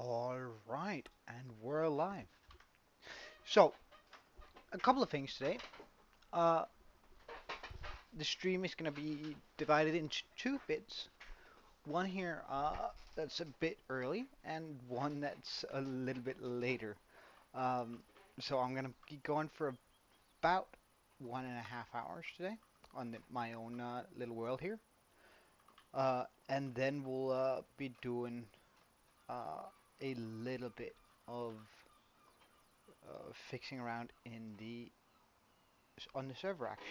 Alright, and we're live. So, a couple of things today. Uh, the stream is going to be divided into two bits. One here that's a bit early, and one that's a little bit later. Um, so I'm going to be going for about 1.5 hours today on my own little world here. And then we'll be doing uh, a little bit of fixing around in the on the server actually.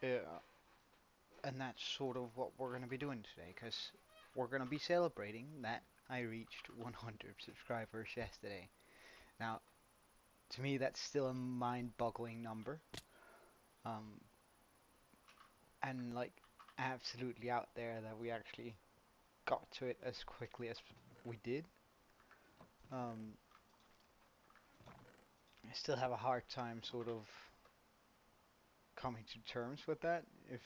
Yeah, and that's sort of what we're going to be doing today, because we're going to be celebrating that I reached 100 subscribers yesterday. Now, to me, that's still a mind-boggling number, um, and like absolutely out there that we actually got to it as quickly as we did. Um, I still have a hard time sort of coming to terms with that, if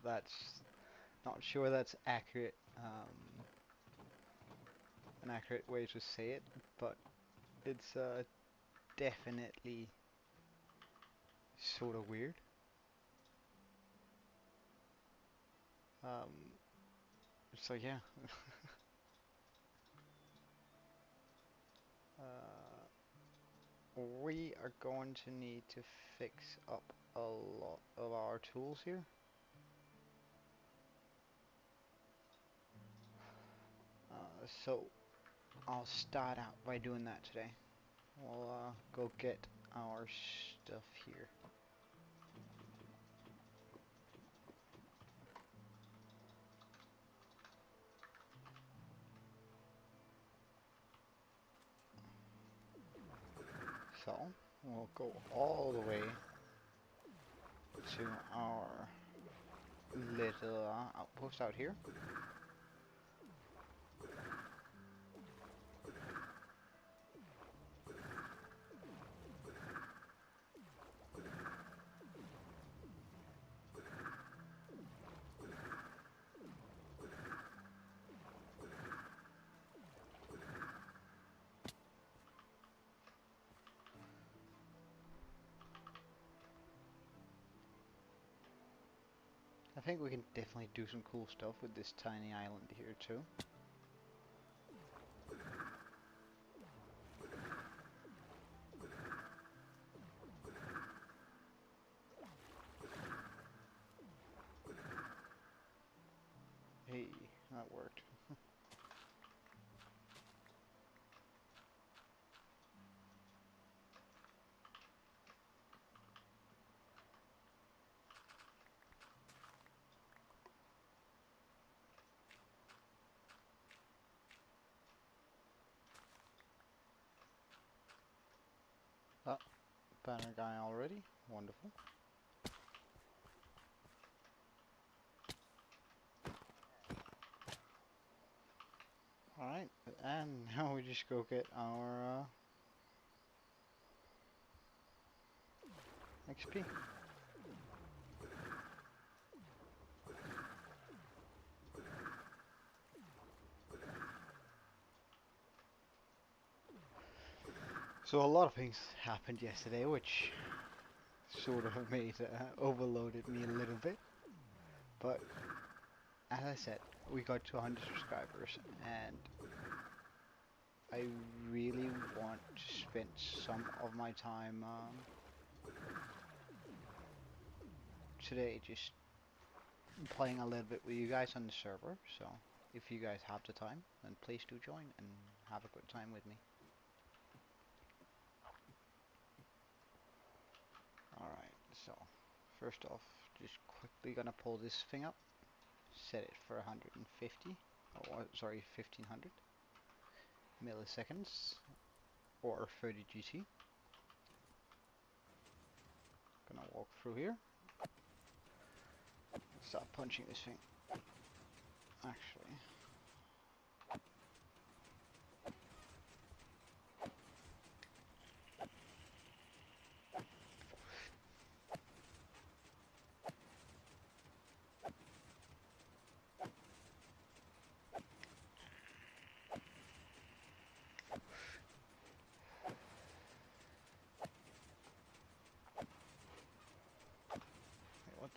that's not sure that's accurate. An accurate way to say it, but it's definitely sort of weird. Um, so yeah, we are going to need to fix up a lot of our tools here. So I'll start out by doing that today. We'll go get our stuff here. So we'll go all the way to our little outpost out here. I think we can definitely do some cool stuff with this tiny island here too. Hey, that worked. Oh, banner guy already. Wonderful. Alright, and now we just go get our XP. So a lot of things happened yesterday, which sort of made overloaded me a little bit. But as I said, we got to 100 subscribers, and I really want to spend some of my time today just playing a little bit with you guys on the server. So if you guys have the time, then please do join and have a good time with me. Alright, so first off, just quickly gonna pull this thing up, set it for 150, oh sorry, 1500 milliseconds, or 30 GT. Gonna walk through here, start punching this thing. Actually,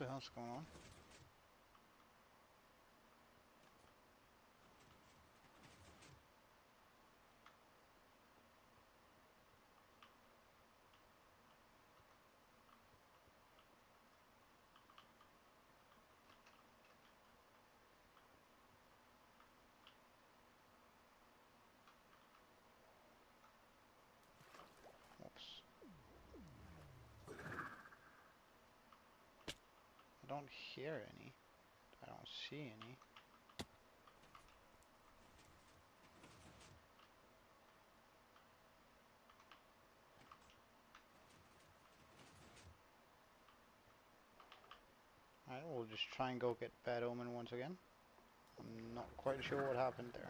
the hell's going on? Whoops. I don't hear any. I don't see any. Alright, we'll just try and go get Bad Omen once again. I'm not quite sure what happened there.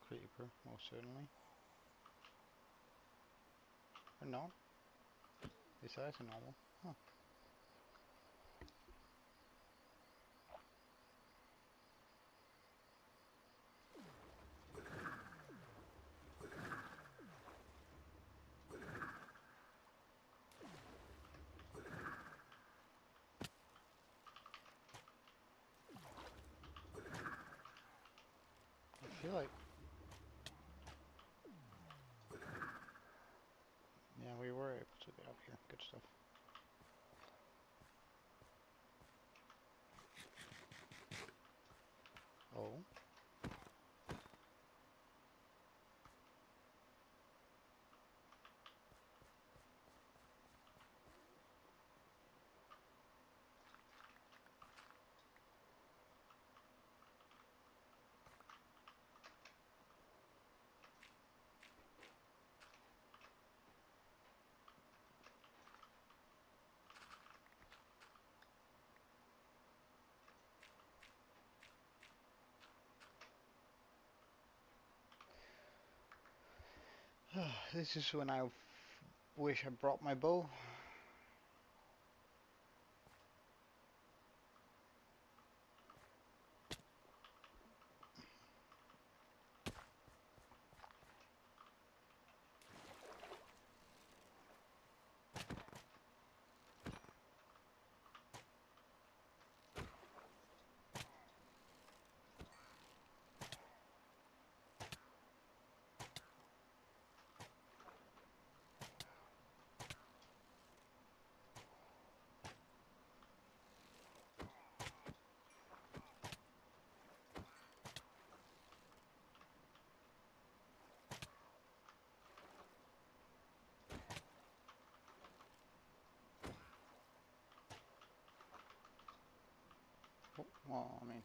Creeper, most certainly. Or no? Besides a normal. Huh. I feel like... Yeah, we were able to get up here. Good stuff. Oh. This is when I wish I brought my bow. Oh, well, I mean,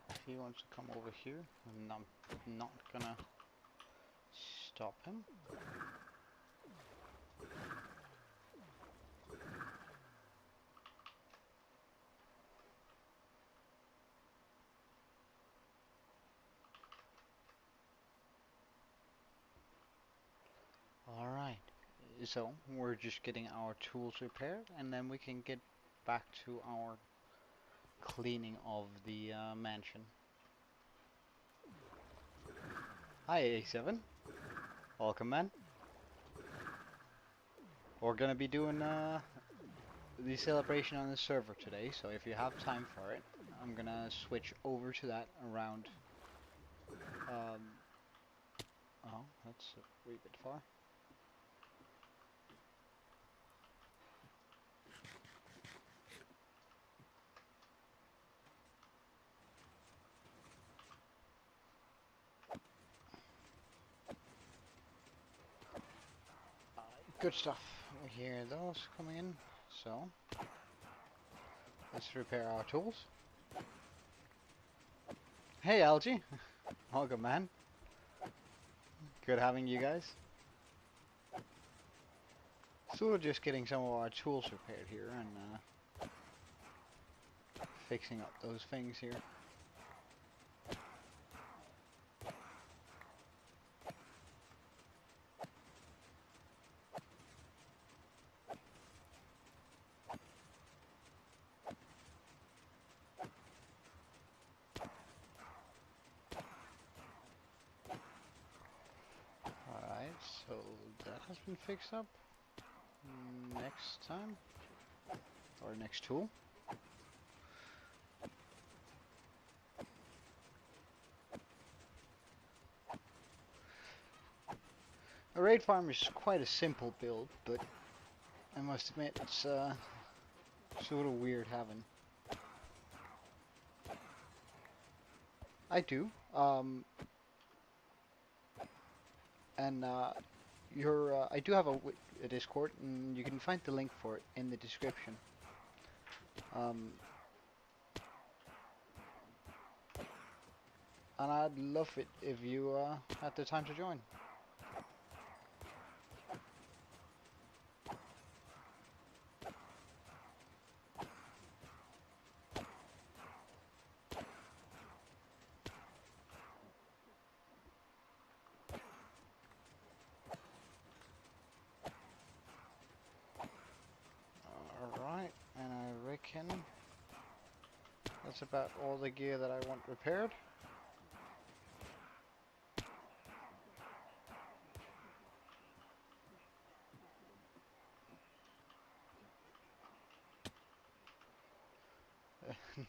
if he wants to come over here, I'm not gonna stop him. Alright, so we're just getting our tools repaired and then we can get back to our cleaning of the mansion. Hi A7, welcome man. We're gonna be doing the celebration on the server today, so if you have time for it, I'm gonna switch over to that around, oh, that's a wee bit far. Good stuff. We hear those coming in, so let's repair our tools. Hey Algie, welcome man. Good having you guys. So we're just getting some of our tools repaired here and fixing up those things here. has been fixed up. Next time. Or next tool. A raid farm is quite a simple build, but I must admit it's sort of weird having. I do. And I do have a Discord, and you can find the link for it in the description. Um, and I'd love it if you had the time to join. Alright, and I reckon that's about all the gear that I want repaired.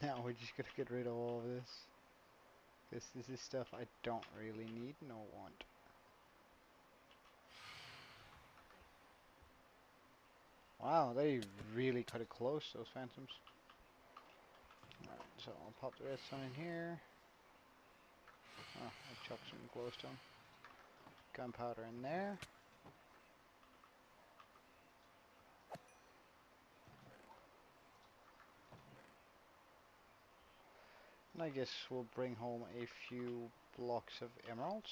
Now we're just gonna get rid of all of this. This is stuff I don't really need nor want. Wow, they really cut it close, those phantoms. Alright, so I'll pop the redstone in here. Oh, I'll chuck some glowstone. Gunpowder in there. And I guess we'll bring home a few blocks of emeralds.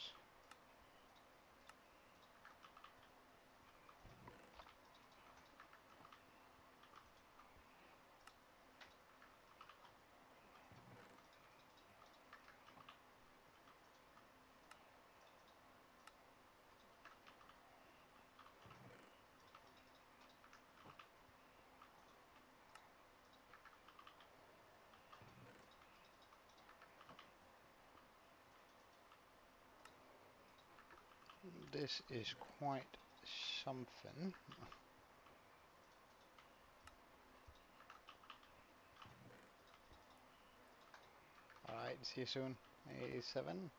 This is quite something. Alright, see you soon. 87.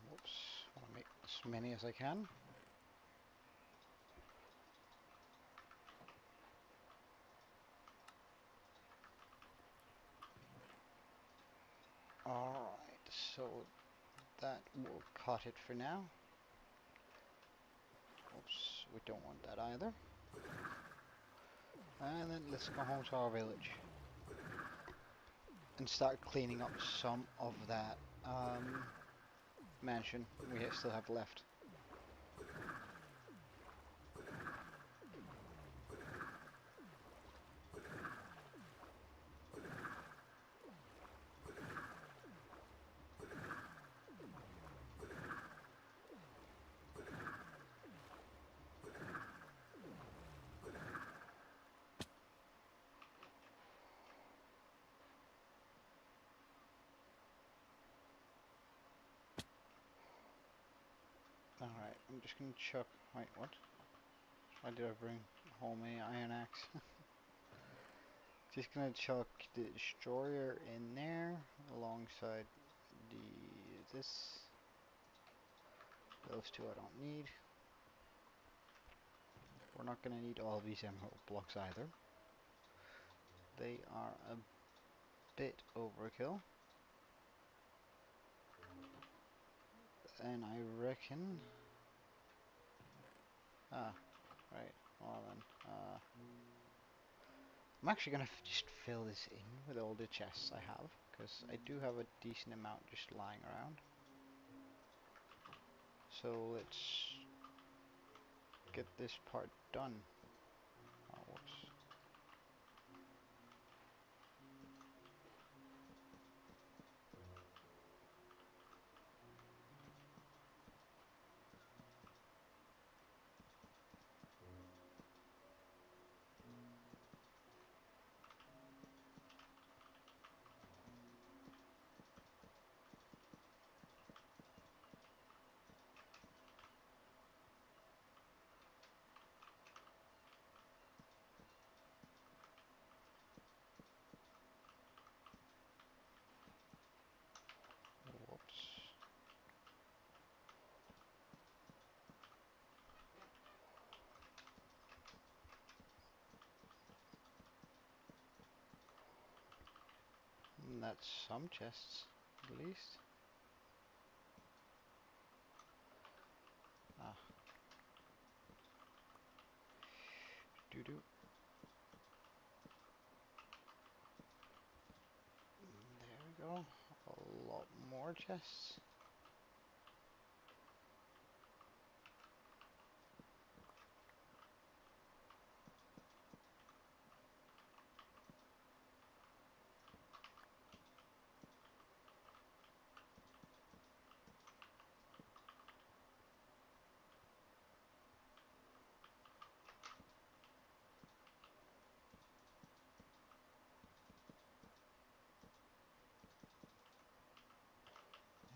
Whoops. Want to make as many as I can. Alright, so that will cut it for now. Oops, we don't want that either. And then let's go home to our village. And start cleaning up some of that mansion we still have left. Alright, I'm just gonna chuck. Wait, what? Why did I bring home a iron axe? Just gonna chuck the destroyer in there alongside this. Those two I don't need. We're not gonna need all these emerald blocks either. They are a bit overkill. And I reckon. Ah, right. Well then, I'm actually gonna just fill this in with all the chests I have, because I do have a decent amount just lying around. So let's get this part done. Oh, whoops. that's some chests, at least. Ah, doo-doo. There we go. A lot more chests.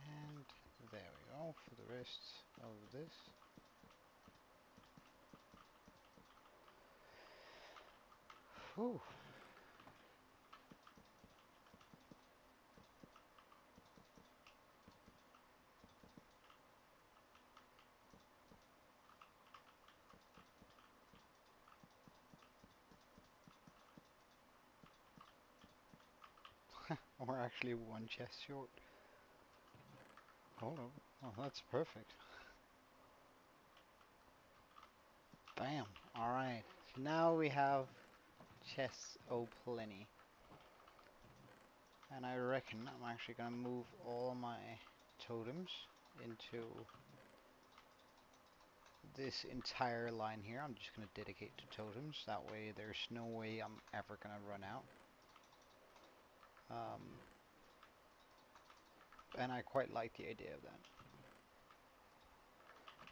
And there we go for the rest of this. Whew. We're actually one chest short. Hold on. Oh, that's perfect. Bam. Alright. So now we have chests plenty. And I reckon I'm actually going to move all my totems into this entire line here. I'm just going to dedicate to totems. That way there's no way I'm ever going to run out. And I quite like the idea of that.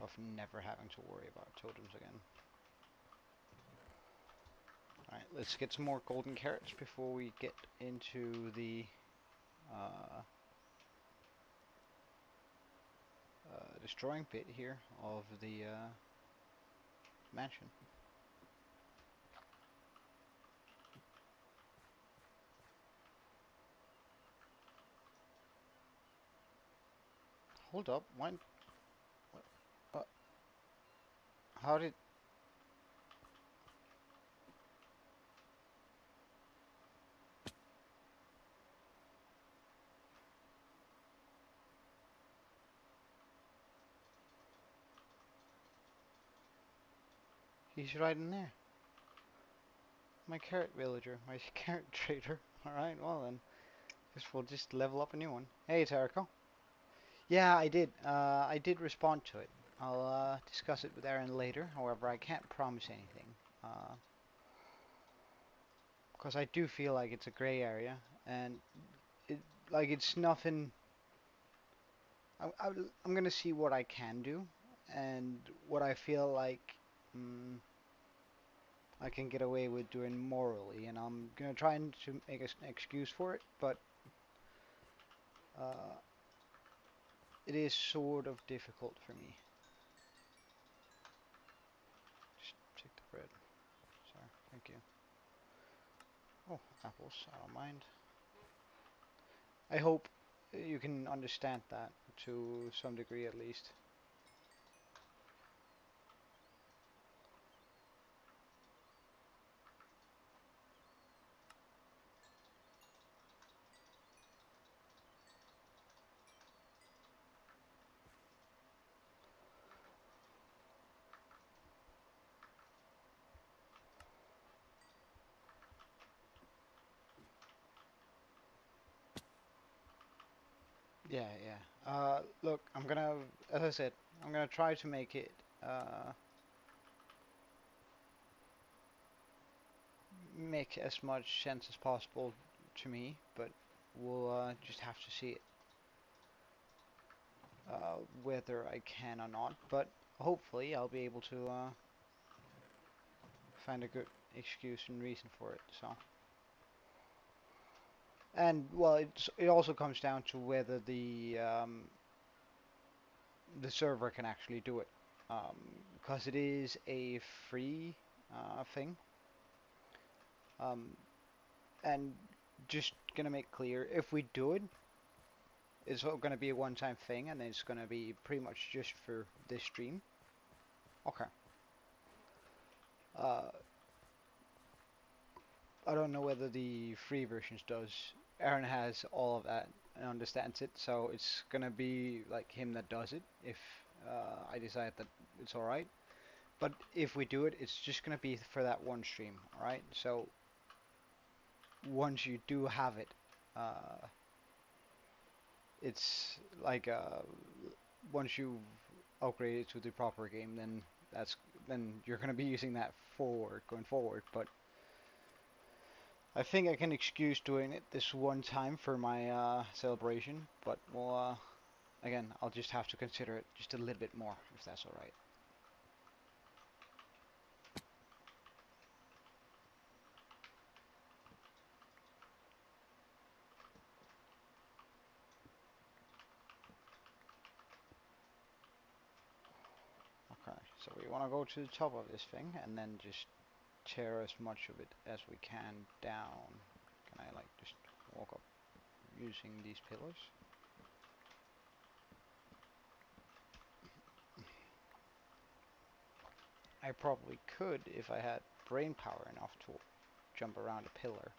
Of never having to worry about totems again. Alright, let's get some more golden carrots before we get into the destroying bit here of the mansion. Hold up, when? What? How did? He's right in there. My carrot villager, my carrot trader. Alright, well then. Guess we'll just level up a new one. Hey, Tariko. Yeah, I did respond to it. I'll discuss it with Aaron later. However, I can't promise anything. Because I do feel like it's a gray area. And, it, like, it's nothing... I'm going to see what I can do. And what I feel like... Mm, I can get away with doing morally, and I'm gonna try and to make an excuse for it, but uh, it is sort of difficult for me. Just take the bread. Sorry, thank you. Oh, apples, I don't mind. I hope you can understand that to some degree at least. Yeah, yeah. Look, as I said, I'm gonna try to make it make as much sense as possible to me, but we'll just have to see it. Whether I can or not, but hopefully I'll be able to find a good excuse and reason for it. So, and well, it also comes down to whether the server can actually do it, because it is a free thing, um, and just gonna make clear, if we do it, it's going to be a one-time thing, and it's going to be pretty much just for this stream. Okay. Uh, I don't know whether the free versions does Aaron has all of that and understands it, so it's gonna be like him that does it if I decide that it's alright. But if we do it, it's just gonna be for that one stream, alright? So once you do have it, uh, it's like once you upgrade it to the proper game, that's then you're gonna be using that forward going forward. But I think I can excuse doing it this one time for my celebration, but well, again, I'll just have to consider it just a little bit more if that's alright. Okay, so we want to go to the top of this thing and then just tear as much of it as we can down. Can I like just walk up using these pillars? I probably could if I had brain power enough to jump around a pillar.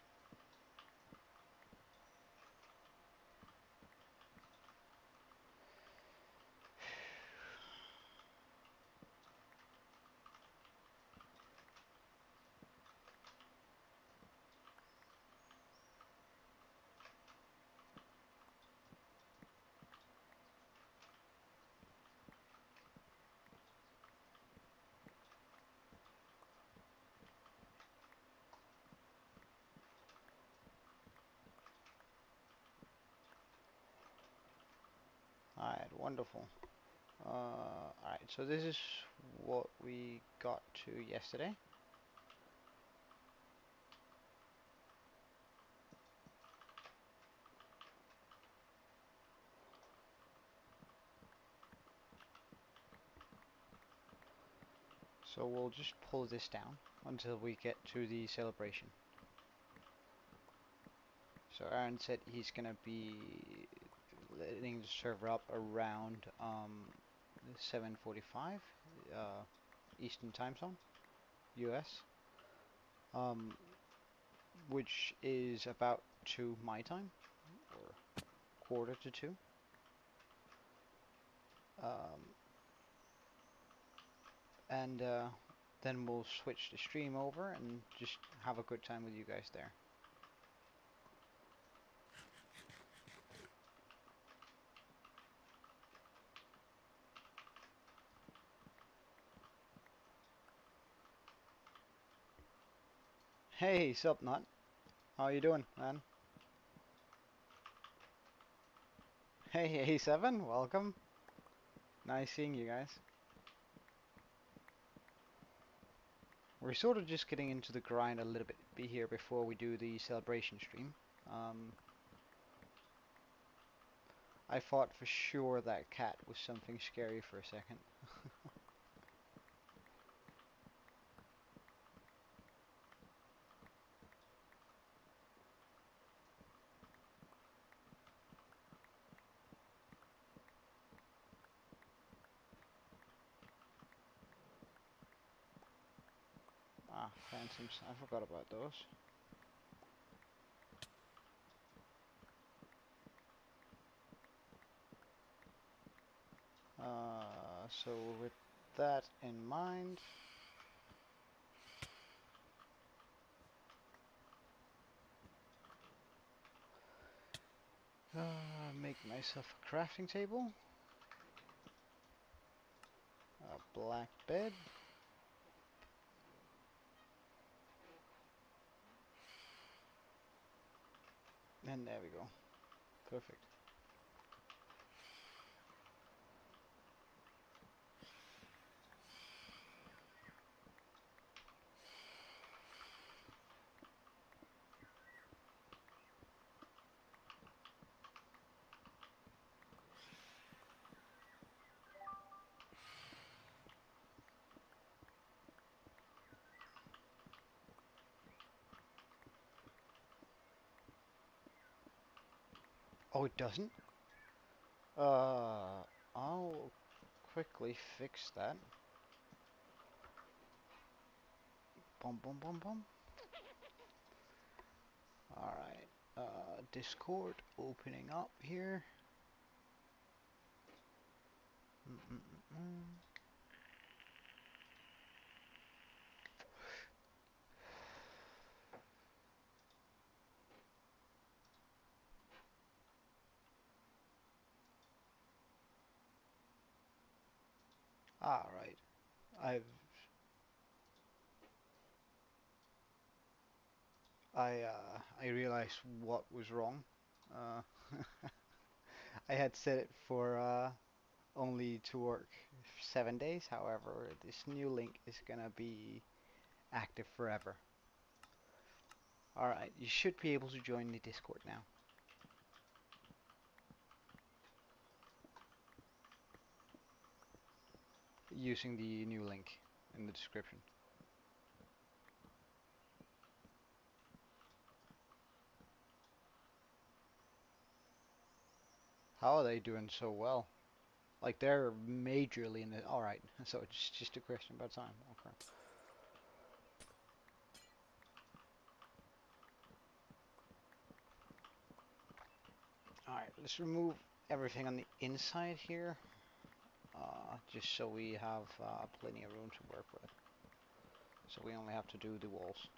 Alright, wonderful. Alright, so this is what we got to yesterday. So we'll just pull this down until we get to the celebration. So Aaron said he's gonna be letting the server up around 7:45 Eastern Time Zone, US, um, which is about 2 my time, or quarter to 2. Um, and then we'll switch the stream over and just have a good time with you guys there. Hey, sup, Nut? How you doing, man? Hey, A7, welcome. Nice seeing you guys. We're sort of just getting into the grind a little bit here before we do the celebration stream. I thought for sure that cat was something scary for a second. Ah, phantoms. I forgot about those. So with that in mind, make myself a crafting table, a black bed, and there we go. Perfect. Oh, it doesn't? I'll quickly fix that. Boom, boom, boom, boom. Alright. Discord opening up here. Mm -mm -mm -mm. Ah, right. I've I realized what was wrong. Uh, I had set it for only to work 7 days. However, this new link is gonna be active forever. All right, you should be able to join the Discord now using the new link in the description. How are they doing so well? Like they're majorly in the. All right, so it's just a question about time. Okay. All right, let's remove everything on the inside here, just so we have plenty of room to work with. So we only have to do the walls.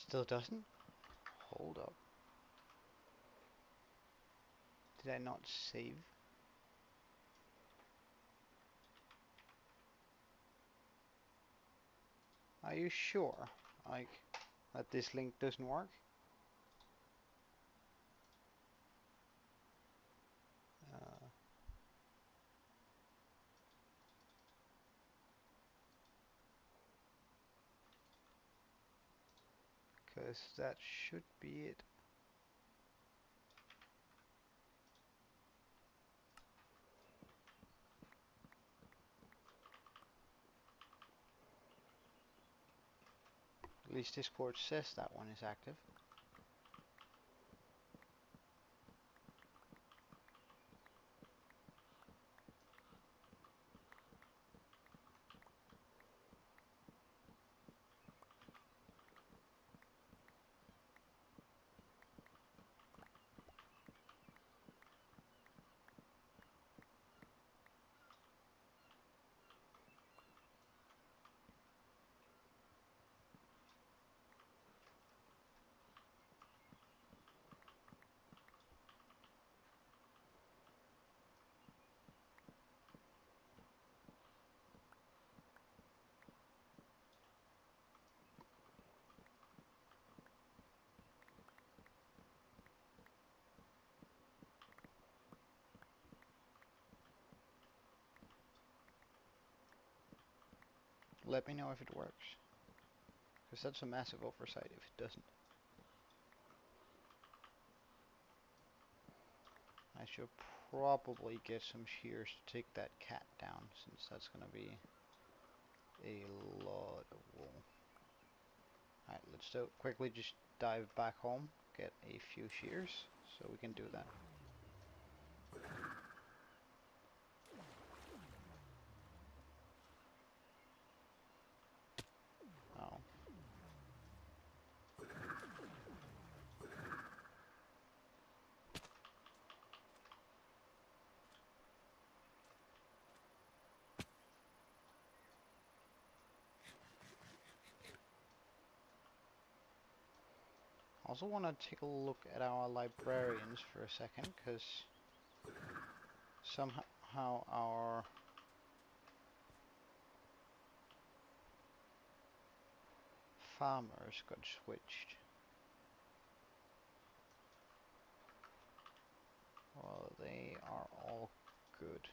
Still doesn't? Hold up. Did I not save? Are you sure? Like, that this link doesn't work? Because that should be it. At least Discord says that one is active. Let me know if it works. Because that's a massive oversight if it doesn't. I should probably get some shears to take that cat down, since that's going to be a lot of wool. Alright, let's quickly just dive back home, get a few shears, so we can do that. Oh. I also want to take a look at our librarians for a second, because somehow our farmers got switched. Well, they are all good.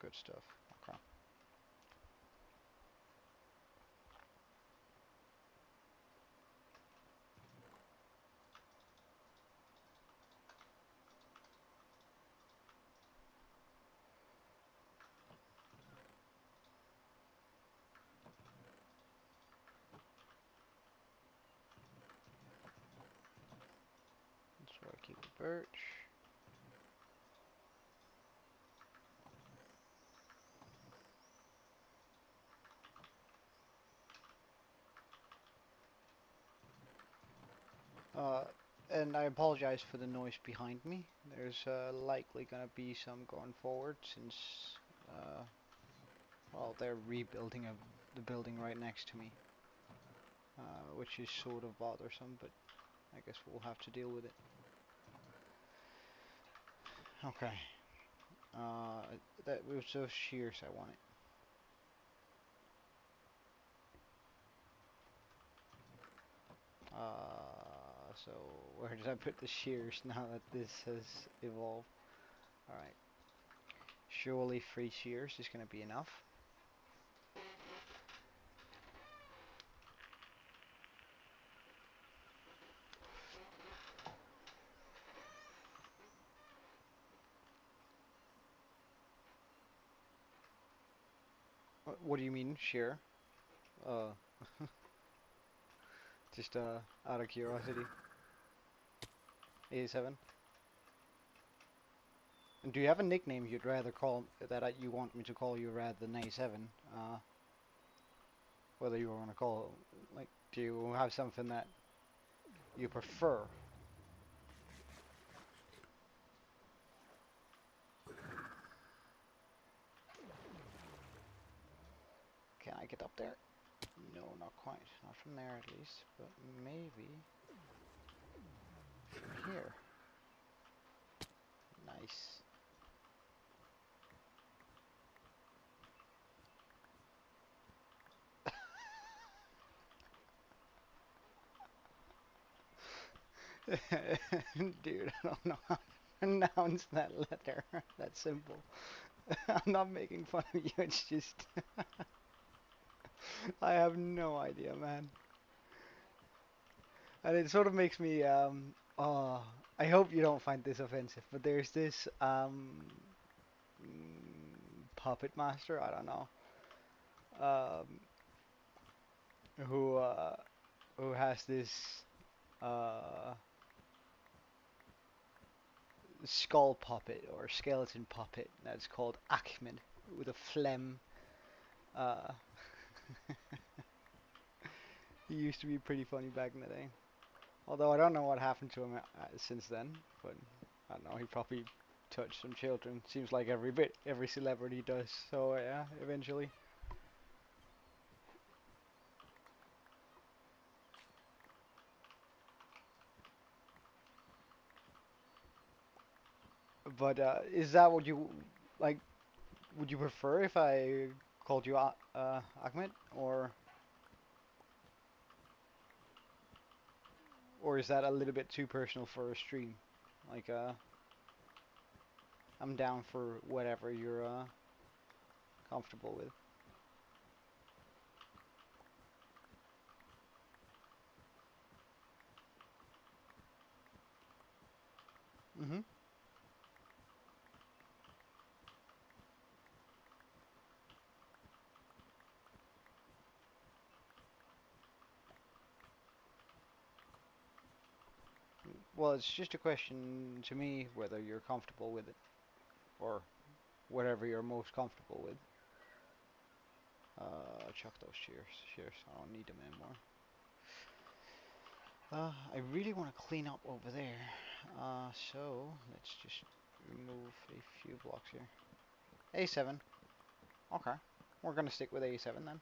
Good stuff. Okay. birch. Uh, and I apologize for the noise behind me. There's likely gonna be some going forward since, uh, well, they're rebuilding the building right next to me, which is sort of bothersome, but I guess we'll have to deal with it. Okay. That was those shears I wanted. So where did I put the shears now that this has evolved? Alright. Surely 3 shears is gonna be enough. What do you mean, shear? Uh, just out of curiosity. A7? And do you have a nickname you'd rather call you want me to call you rather than A7? Whether you want to call, like, do you have something that you prefer? Can I get up there? No, not quite. Not from there at least, but maybe from here. Nice. Dude, I don't know how to pronounce that letter. That's simple. I'm not making fun of you, it's just I have no idea, man. And it sort of makes me oh, I hope you don't find this offensive, but there's this puppet master, I don't know, um who who has this uh skull puppet or skeleton puppet that's called Ahmed with a phlegm. Uh, he used to be pretty funny back in the day. Although I don't know what happened to him since then, but I don't know. He probably touched some children. Seems like every celebrity does. So yeah, eventually. But is that what you like? Would you prefer if I called you Ahmed, or is that a little bit too personal for a stream? Like I'm down for whatever you're comfortable with. Mhm. Well, it's just a question to me whether you're comfortable with it or whatever you're most comfortable with. Chuck those shears. Shears. I don't need them anymore. I really want to clean up over there. So let's just remove a few blocks here. A7. Okay. We're gonna stick with A7 then.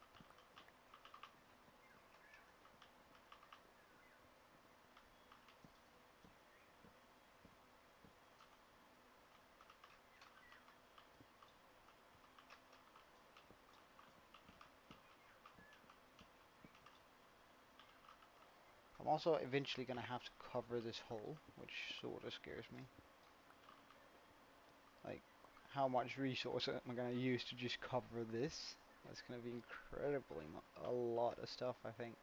I'm also eventually gonna have to cover this hole, which sort of scares me. Like, how much resource am I gonna use to just cover this? That's gonna be incredibly a lot of stuff, I think.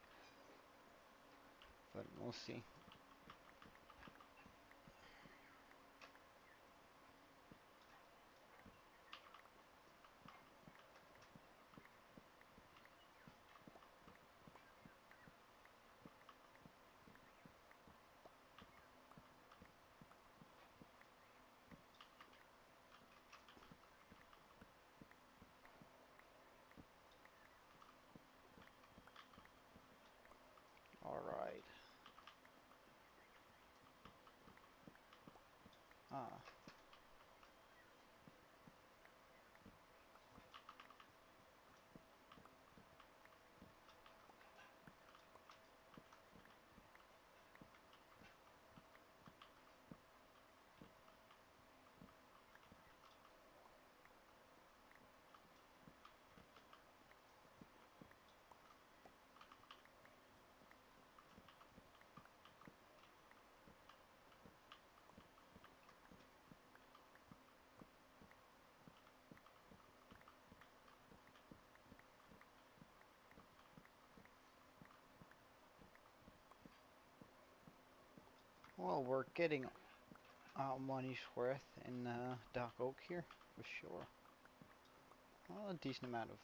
But we'll see. Uh, well, we're getting our money's worth in Dark Oak here, for sure. Well, a decent amount of...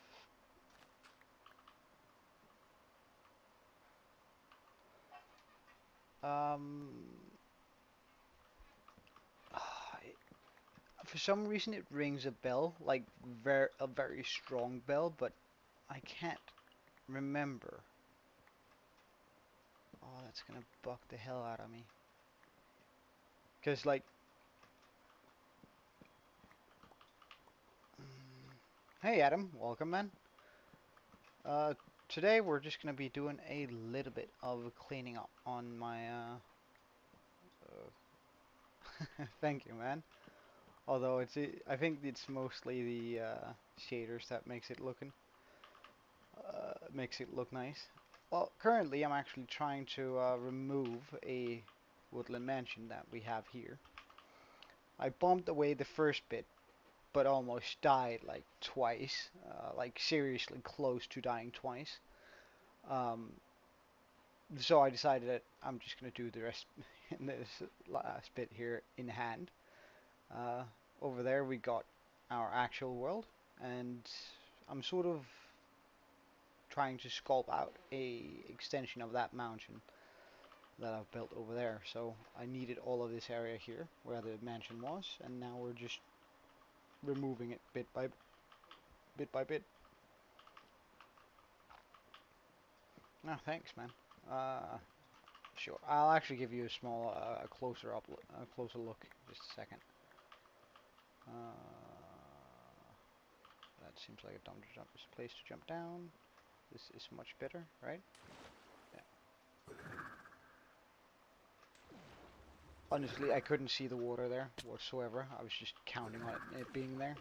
for some reason it rings a bell, like a very strong bell, but I can't remember. Oh, that's gonna buck the hell out of me. Cause like, hey Adam, welcome man. Uh, Today we're just gonna be doing a little bit of cleaning up on my thank you man. Although I think it's mostly the shaders that makes it look nice. Well, currently I'm actually trying to remove a woodland mansion that we have here. I bumped away the first bit, but almost died like twice, like seriously close to dying twice. Um, so I decided that I'm just gonna do the rest in this last bit here in hand. Uh, Over there we got our actual world, and I'm sort of trying to sculpt out a extension of that mountain that I've built over there. So I needed all of this area here where the mansion was, and now we're just removing it bit by bit. No, thanks, man. Uh, sure. I'll actually give you a small, a closer look. Just a second. That seems like a dumb place to jump down. This is much better, right? Yeah. Honestly, I couldn't see the water there whatsoever. I was just counting on it being there.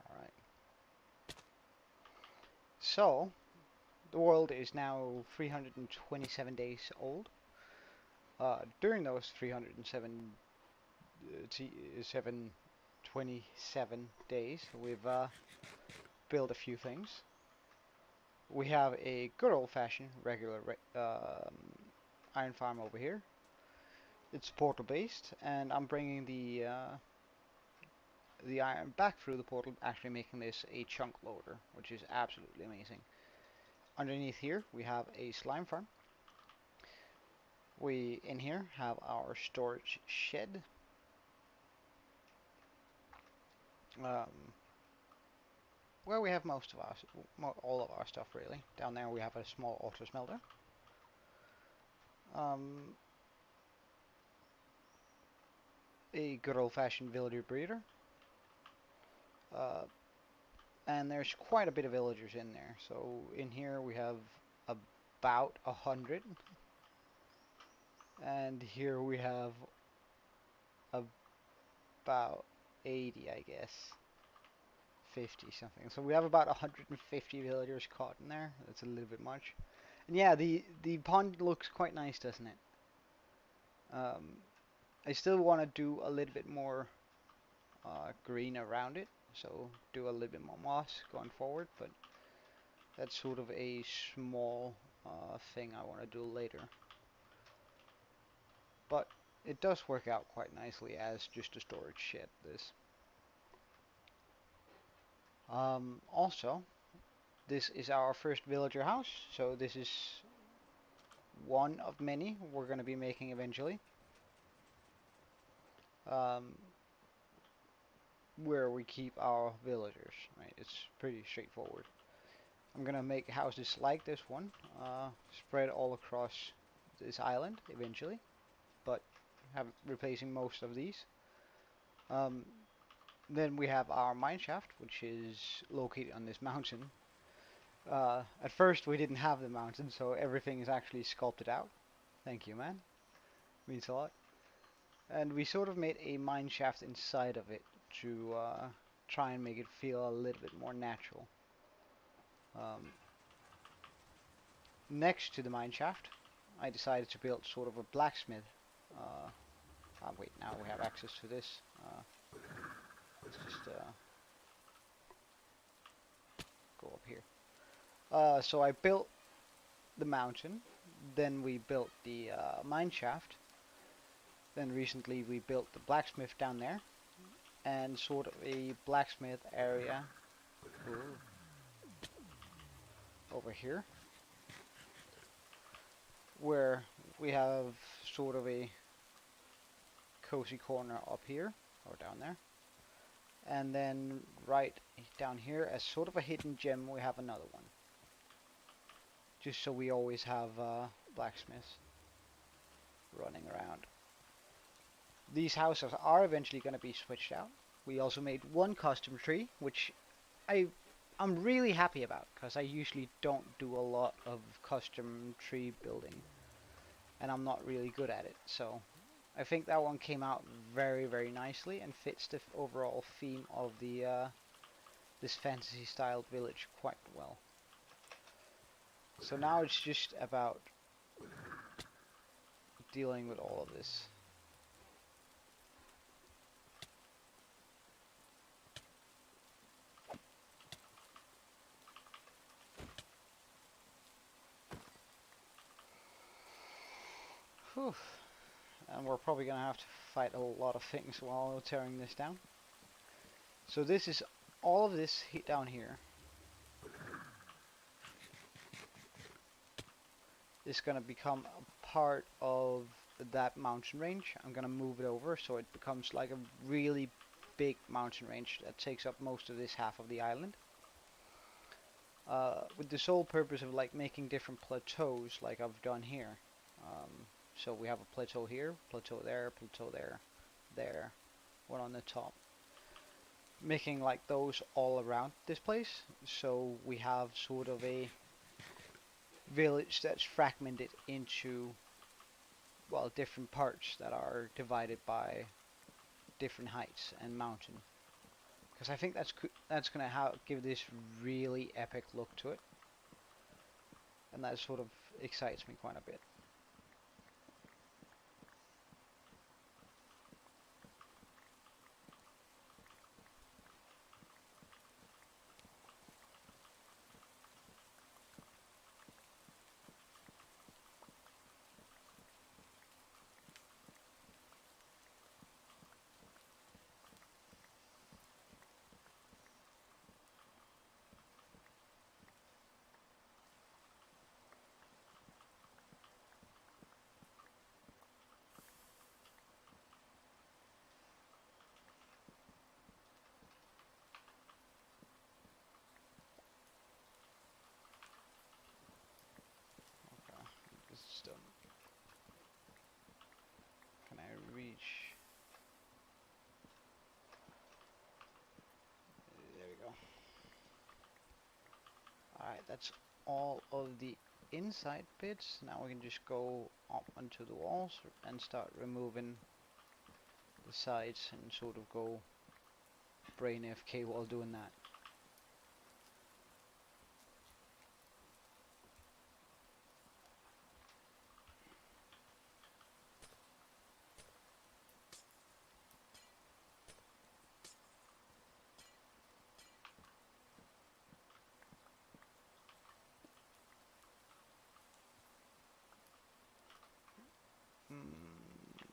All right. So, the world is now 327 days old. During those 327 days, we've built a few things. We have a good old-fashioned regular iron farm over here. It's portal-based, and I'm bringing the iron back through the portal, actually making this a chunk loader, which is absolutely amazing. Underneath here, we have a slime farm. We, in here, have our storage shed. Um, where we have most of all of our stuff really. Down there we have a small auto smelter. Um, a good old-fashioned villager breeder. Uh, and there's quite a bit of villagers in there. So in here we have about 100. And here we have about 80, I guess. 50 something. So we have about 150 villagers caught in there. That's a little bit much. And yeah, the pond looks quite nice, doesn't it? Um, I still want to do a little bit more green around it, so do a little bit more moss going forward, but that's sort of a small thing I want to do later. But it does work out quite nicely as just a storage shed, this. Also, this is our first villager house, so this is one of many we're going to be making eventually. Um, where we keep our villagers, right? It's pretty straightforward. I'm gonna make houses like this one, spread all across this island eventually. But replacing most of these. Um, then we have our mine shaft, which is located on this mountain. At first we didn't have the mountain, so everything is actually sculpted out. Thank you, man. Means a lot. And we sort of made a mine shaft inside of it to try and make it feel a little bit more natural. Um, Next to the mine shaft, I decided to build sort of a blacksmith. Wait, now we have access to this. Let's just go up here. So I built the mountain, then we built the mine shaft, then recently we built the blacksmith down there, and sort of a blacksmith area over here, where we have sort of a cozy corner up here, or down there. And then right down here, as sort of a hidden gem, we have another one. Just so we always have blacksmiths running around. These houses are eventually going to be switched out. We also made one custom tree, which I'm really happy about, because I usually don't do a lot of custom tree building, and I'm not really good at it. So I think that one came out very, very nicely and fits the overall theme of the this fantasy style village quite well. So now it's just about dealing with all of this. Whew. And we're probably going to have to fight a lot of things while tearing this down. So this is all of this down here is going to become a part of that mountain range. I'm going to move it over so it becomes like a really big mountain range that takes up most of this half of the island. With the sole purpose of like making different plateaus like I've done here. So we have a plateau here, plateau there, there, one on the top. Making like those all around this place, so we have sort of a village that's fragmented into, well, different parts that are divided by different heights and mountain. Because I think that's gonna give this really epic look to it, and that sort of excites me quite a bit. Okay, this is done. Can I reach? There we go. Alright, that's all of the inside bits. Now we can just go up onto the walls and start removing the sides and sort of go brain AFK while doing that.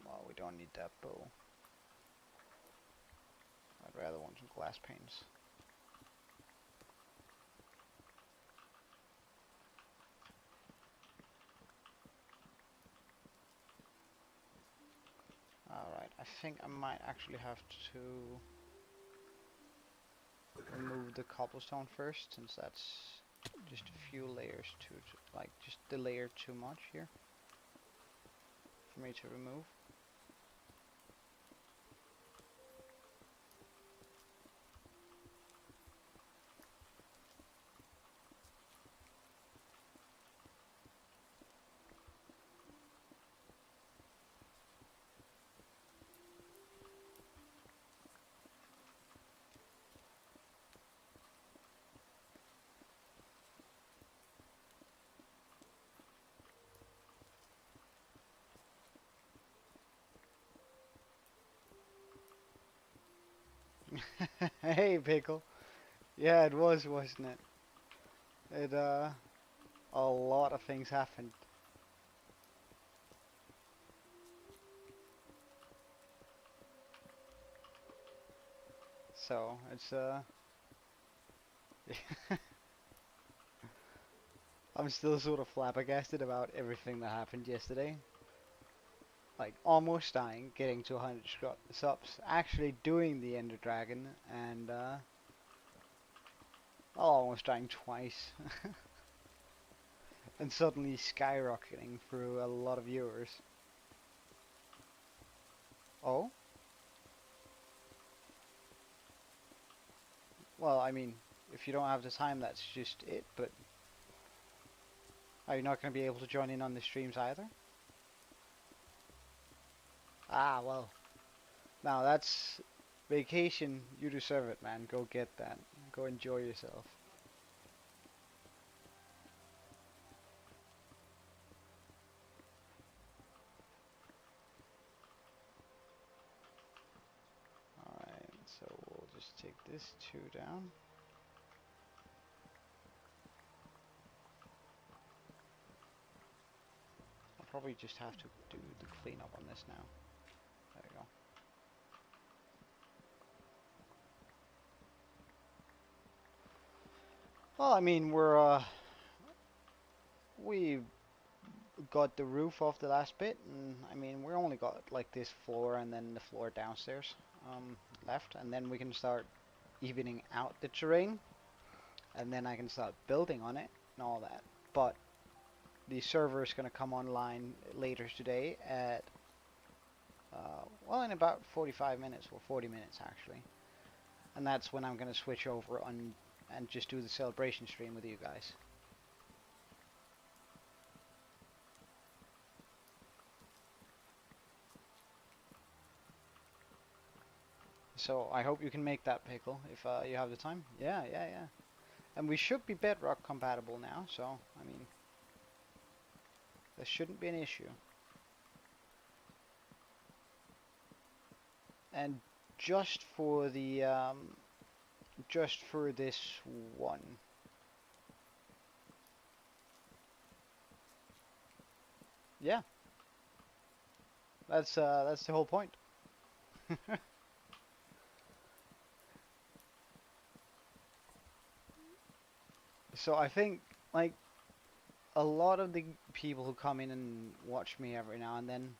Well, we don't need that bow. I'd rather want some glass panes. Alright, I think I might actually have to remove the cobblestone first, since that's just a few layers like just the layer too much here for me to remove. Hey, Pickle. Yeah, it was, wasn't it? A lot of things happened. So, I'm still sort of flabbergasted about everything that happened yesterday. Like, almost dying, getting to 100 subs, actually doing the Ender Dragon, and, almost dying twice. And suddenly skyrocketing through a lot of viewers. Oh? Well, I mean, if you don't have the time, that's just it, but are you not going to be able to join in on the streams either? Ah, well. Now that's vacation. You deserve it, man. Go get that. Go enjoy yourself. Alright, so we'll just take this 2 down. I'll probably just have to do the cleanup on this now. There we go. Well, I mean, we got the roof off the last bit, and I mean, we only got like this floor and then the floor downstairs left, and then we can start evening out the terrain, and then I can start building on it and all that. But the server is going to come online later today at, well, in about 45 minutes, or 40 minutes actually. And that's when I'm going to switch over on and just do the celebration stream with you guys. So I hope you can make that, Pickle, if you have the time. Yeah, yeah, yeah. And we should be Bedrock compatible now, so, I mean, there shouldn't be an issue. And just for the, just for this one. Yeah, that's the whole point. So I think, like, a lot of the people who come in and watch me every now and then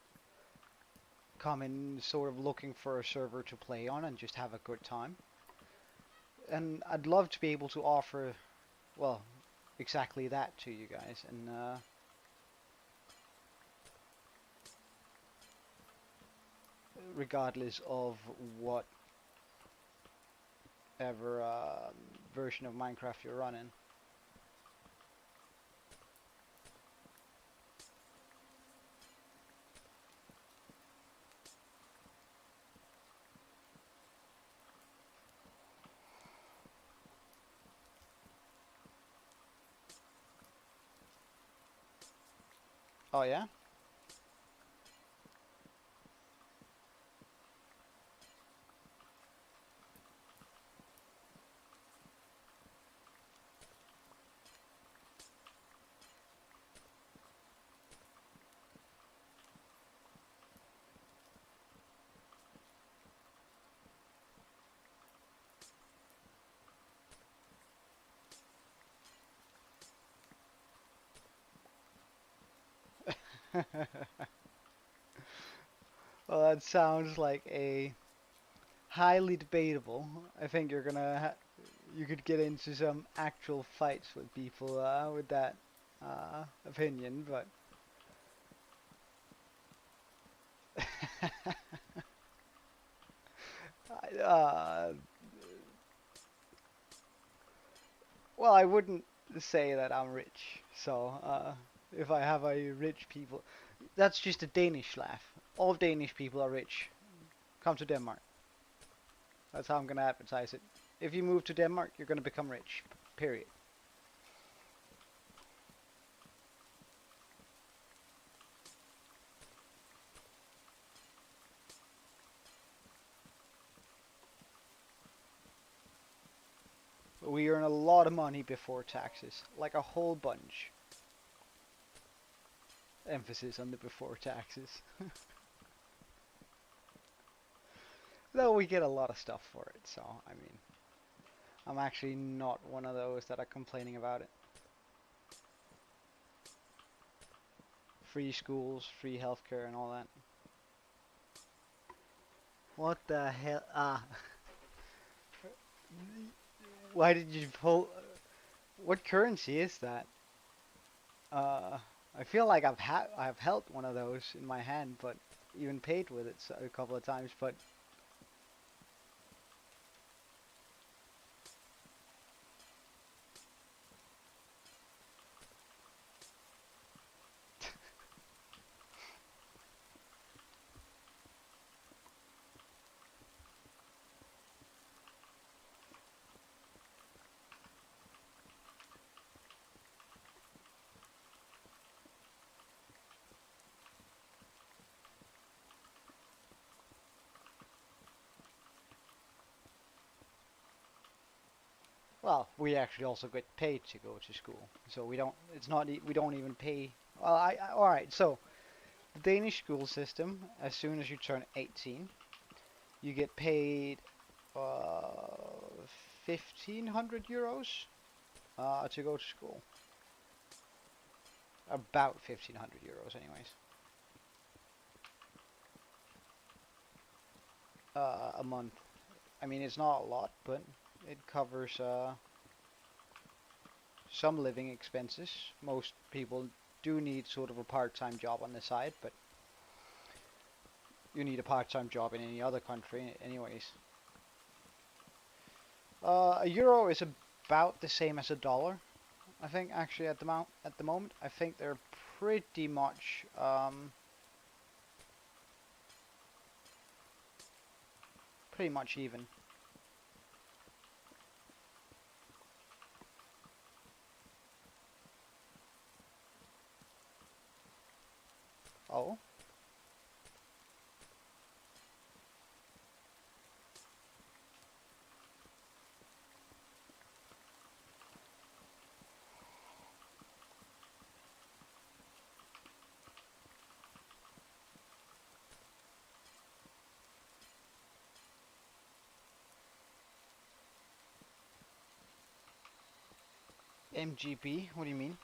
come in sort of looking for a server to play on and just have a good time. And I'd love to be able to offer, well, exactly that to you guys. And regardless of whatever version of Minecraft you're running. Oh yeah? Well, that sounds like a highly debatable. I think you could get into some actual fights with people with that opinion, but uh, well, I wouldn't say that I'm rich. So if I have a rich people, that's just a Danish laugh. All Danish people are rich. Come to Denmark. That's how I'm gonna advertise it. If you move to Denmark, you're gonna become rich. Period. we earn a lot of money before taxes, like a whole bunch. Emphasis on the before taxes. Though we get a lot of stuff for it, so I mean, I'm actually not one of those that are complaining about it. Free schools, free healthcare, and all that. What the hell? Ah, why did you pull? What currency is that? Uh, I feel like I've held one of those in my hand, but even paid with it a couple of times, but well, we actually also get paid to go to school, so we don't. It's not. We don't even pay. Well, all right. So the Danish school system, as soon as you turn 18, you get paid uh, 1,500 euros to go to school. About 1,500 euros, anyways. A month. I mean, it's not a lot, but it covers some living expenses. Most people do need sort of a part-time job on the side, but you need a part-time job in any other country anyways. A euro is about the same as a dollar, I think, actually at the moment. I think they're pretty much even. Oh, MGP, what do you mean?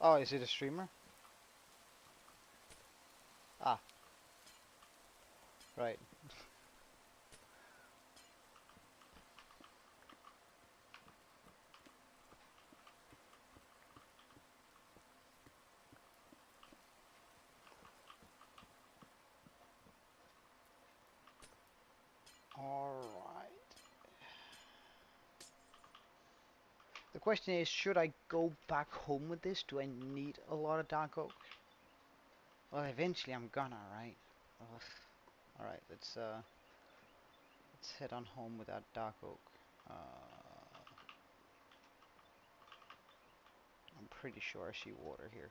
Oh, is it a streamer? Ah, right. Alright. The question is, should I go back home with this? Do I need a lot of dark oak? Well, eventually I'm gonna, right? Ugh. Alright, let's head on home with that dark oak. Uh, I'm pretty sure I see water here.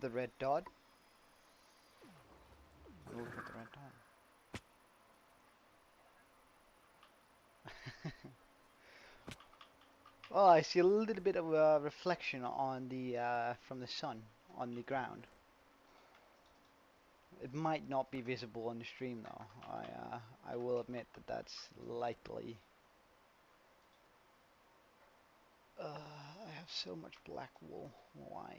The red dot? Look at the red dot. Well, I see a little bit of a reflection on the from the sun on the ground. It might not be visible on the stream though. I will admit that that's likely. I have so much black wool. Why?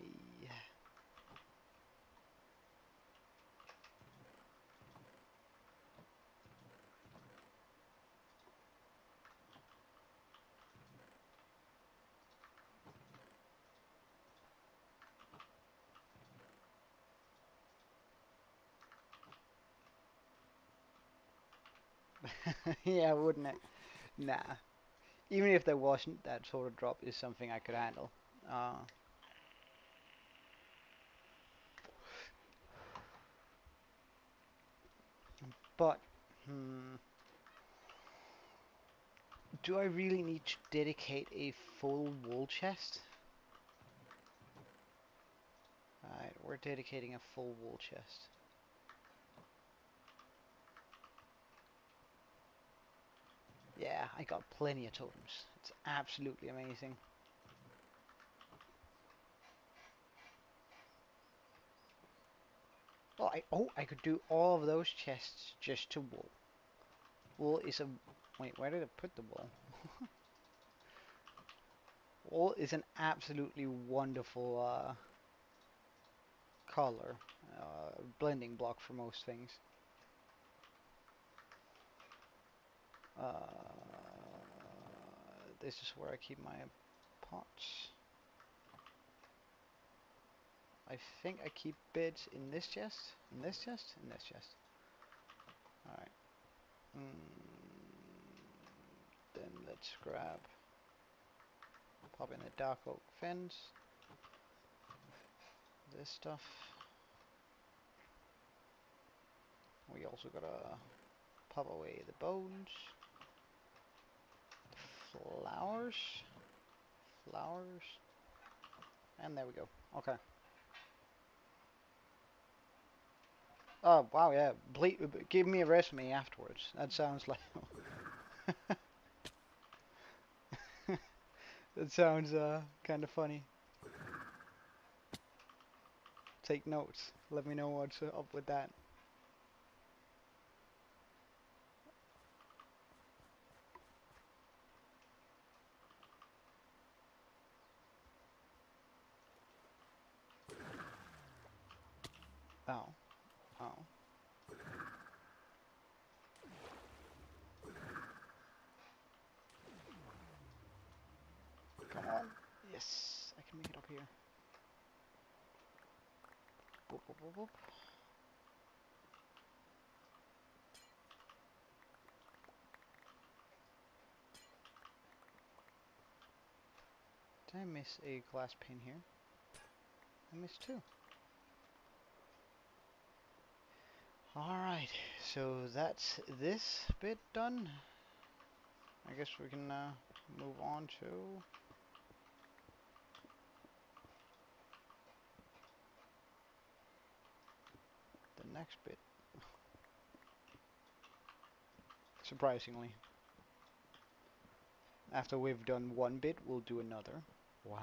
Yeah, wouldn't it? Nah. Even if there wasn't, that sort of drop is something I could handle. Uh, But, do I really need to dedicate a full wool chest? Alright, we're dedicating a full wool chest. Yeah, I got plenty of totems. It's absolutely amazing. Well, I could do all of those chests just to wool. Wool is a... Wait, where did I put the wool? Wool is an absolutely wonderful color. Blending block for most things. This is where I keep my pots. I think I keep beds in this chest, in this chest, in this chest. Alright. Then let's grab, pop in a dark oak fence. This stuff. We also gotta pop away the bones. Flowers. Flowers. And there we go. Okay. Oh, wow, yeah. Give me a resume afterwards. That sounds like... that sounds kind of funny. Take notes. Let me know what's up with that. Oh. Oh. Come on. Yes, I can make it up here. Boop, boop, boop, boop. Did I miss a glass pane here? I missed two. Alright, so that's this bit done. I guess we can move on to the next bit. Surprisingly. After we've done one bit, we'll do another. Wow.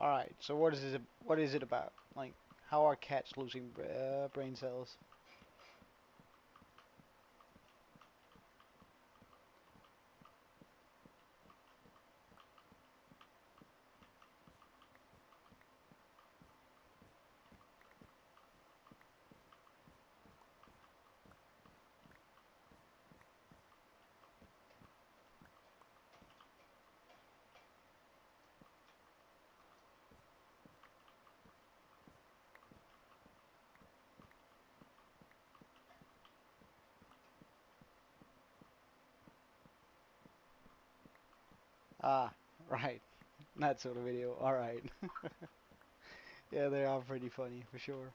Alright, so what is it about? Like, how are cats losing brain cells? Ah, right. That sort of video. All right. Yeah, they are pretty funny for sure.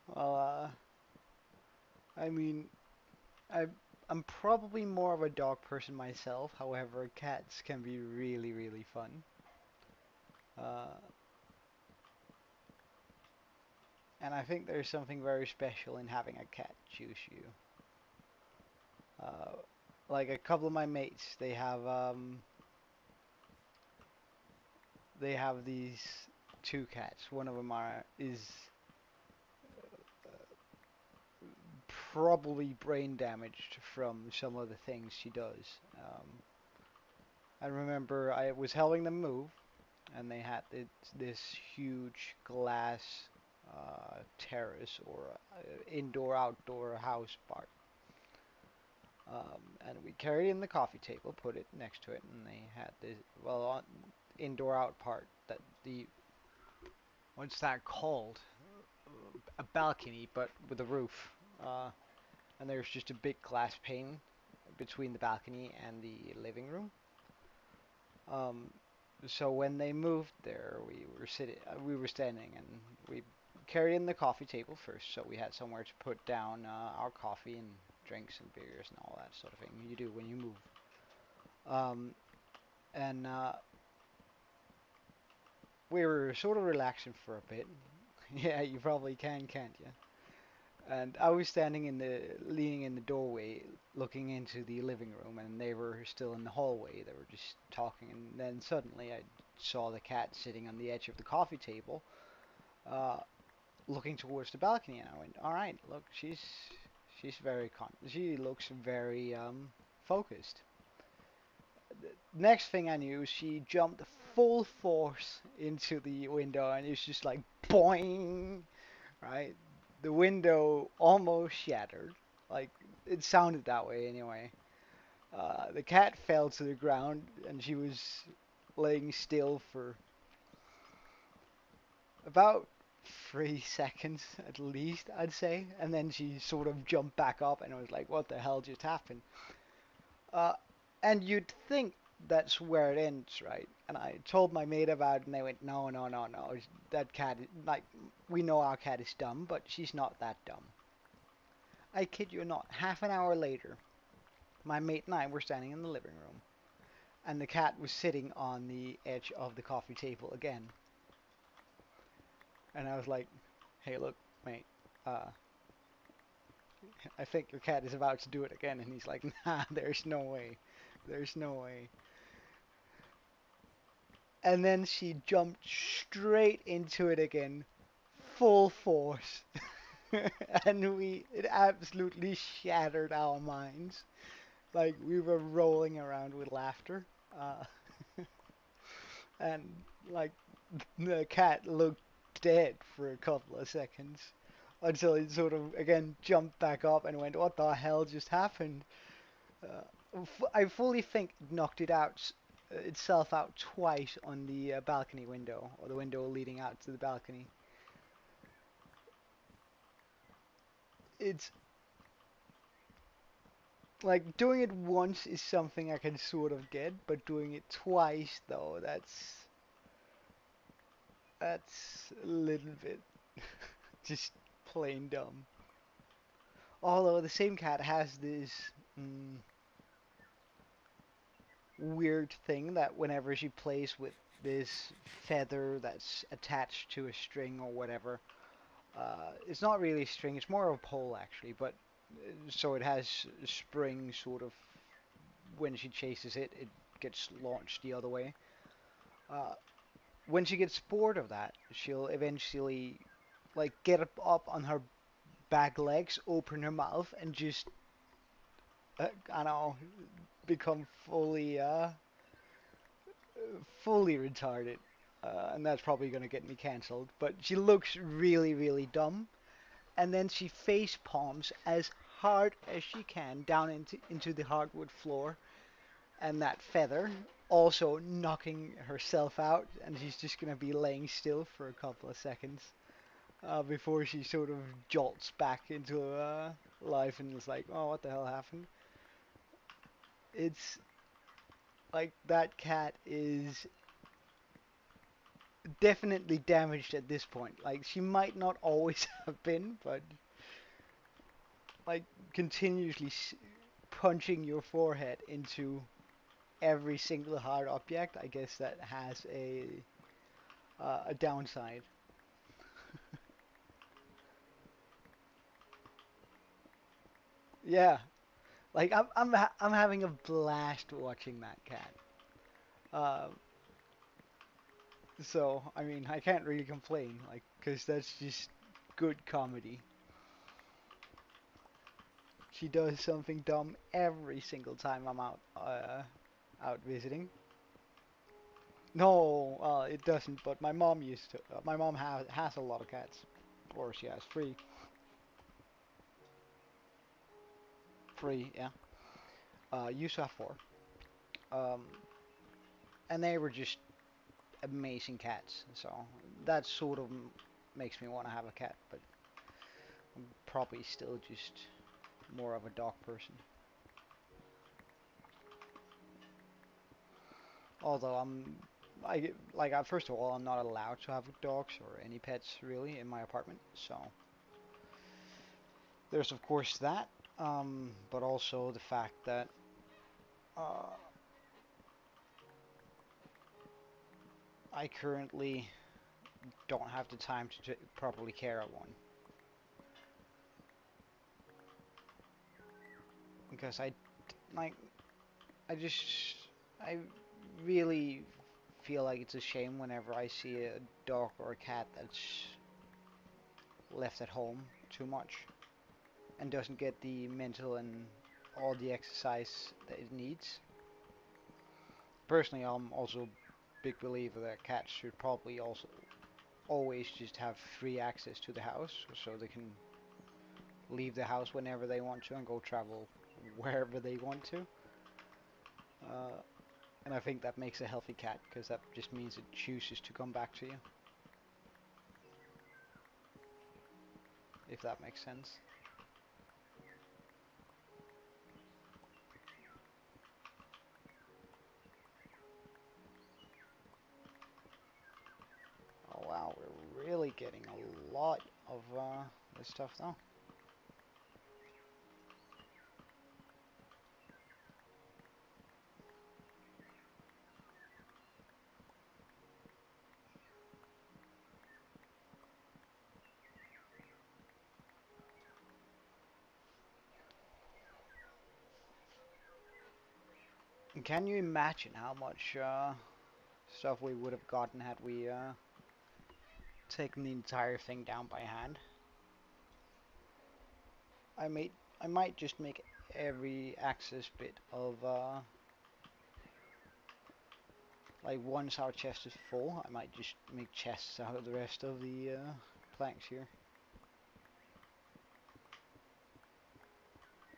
Well, I mean, I I'm probably more of a dog person myself. However, cats can be really, really fun. Uh, and I think there's something very special in having a cat choose you. Uh, like a couple of my mates, they have these two cats. One of them is probably brain damaged from some of the things she does. I remember I was helping them move, and they had this huge glass terrace or indoor-outdoor house part. And we carried in the coffee table, put it next to it, and they had this, well, on indoor out part that the, what's that called? A balcony, but with a roof. And there's just a big glass pane between the balcony and the living room. Um, so when they moved there, we were standing, and we carried in the coffee table first, so we had somewhere to put down our coffee and drinks and beers and all that sort of thing you do when you move. Um, and we were sort of relaxing for a bit. Yeah, you probably can, can't you? And I was leaning in the doorway, looking into the living room, and they were still in the hallway. They were just talking, and then suddenly I saw the cat sitting on the edge of the coffee table, uh, looking towards the balcony, and I went, "All right, look, she looks very focused." Next thing I knew, she jumped full force into the window, and it's just like boing, right? The window almost shattered. Like, it sounded that way anyway. The cat fell to the ground, and she was laying still for about 3 seconds at least, I'd say. And then she sort of jumped back up, and I was like, what the hell just happened? Uh, and you'd think that's where it ends, right? And I told my mate about it, and they went, no, no, no, no. That cat, like, we know our cat is dumb, but she's not that dumb. I kid you not. Half an hour later, my mate and I were standing in the living room, and the cat was sitting on the edge of the coffee table again. And I was like, hey, look, mate, uh, I think your cat is about to do it again. And he's like, nah, there's no way. There's no way. And then she jumped straight into it again, full force. And it absolutely shattered our minds. Like, we were rolling around with laughter. Uh, and, like, the cat looked dead for a couple of seconds until it sort of again jumped back up and went, "What the hell just happened?" I fully think it knocked itself out twice on the balcony window, or the window leading out to the balcony. It's like doing it once is something I can sort of get, but doing it twice though, that's a little bit just plain dumb. Although the same cat has this mm, weird thing that whenever she plays with this feather that's attached to a string or whatever, it's not really a string, it's more of a pole actually, but so it has a spring sort of, when she chases it, it gets launched the other way. Uh, when she gets bored of that, she'll eventually like get up on her back legs, open her mouth, and just I don't know, become fully retarded. And that's probably gonna get me cancelled. But she looks really, really dumb. And then she face palms as hard as she can down into the hardwood floor, and that feather also knocking herself out, and she's just gonna be laying still for a couple of seconds before she sort of jolts back into life and is like, oh, what the hell happened? It's like that cat is definitely damaged at this point. Like she might not always have been, but like continuously punching your forehead into every single hard object, I guess that has a downside. Yeah, like I'm having a blast watching that cat. Uh, so I mean I can't really complain, like, because that's just good comedy. She does something dumb every single time I'm out visiting. No, it doesn't. But my mom used to. My mom has a lot of cats, or she has three. Three, yeah. Used to have four. Um, and they were just amazing cats. So that sort of makes me want to have a cat. But I'm probably still just more of a dog person. Although first of all, I'm not allowed to have dogs or any pets really in my apartment. So there's of course that, but also the fact that uh, I currently don't have the time to properly care of one because like I just I really feel like it's a shame whenever I see a dog or a cat that's left at home too much and doesn't get the mental and all the exercise that it needs. Personally, I'm also a big believer that cats should probably also always just have free access to the house so they can leave the house whenever they want to and go travel wherever they want to. Uh, and I think that makes a healthy cat because that just means it chooses to come back to you, if that makes sense. Oh wow, we're really getting a lot of this stuff though. And can you imagine how much stuff we would have gotten had we taken the entire thing down by hand? I may I might just make every access bit of like once our chest is full, I might just make chests out of the rest of the planks here.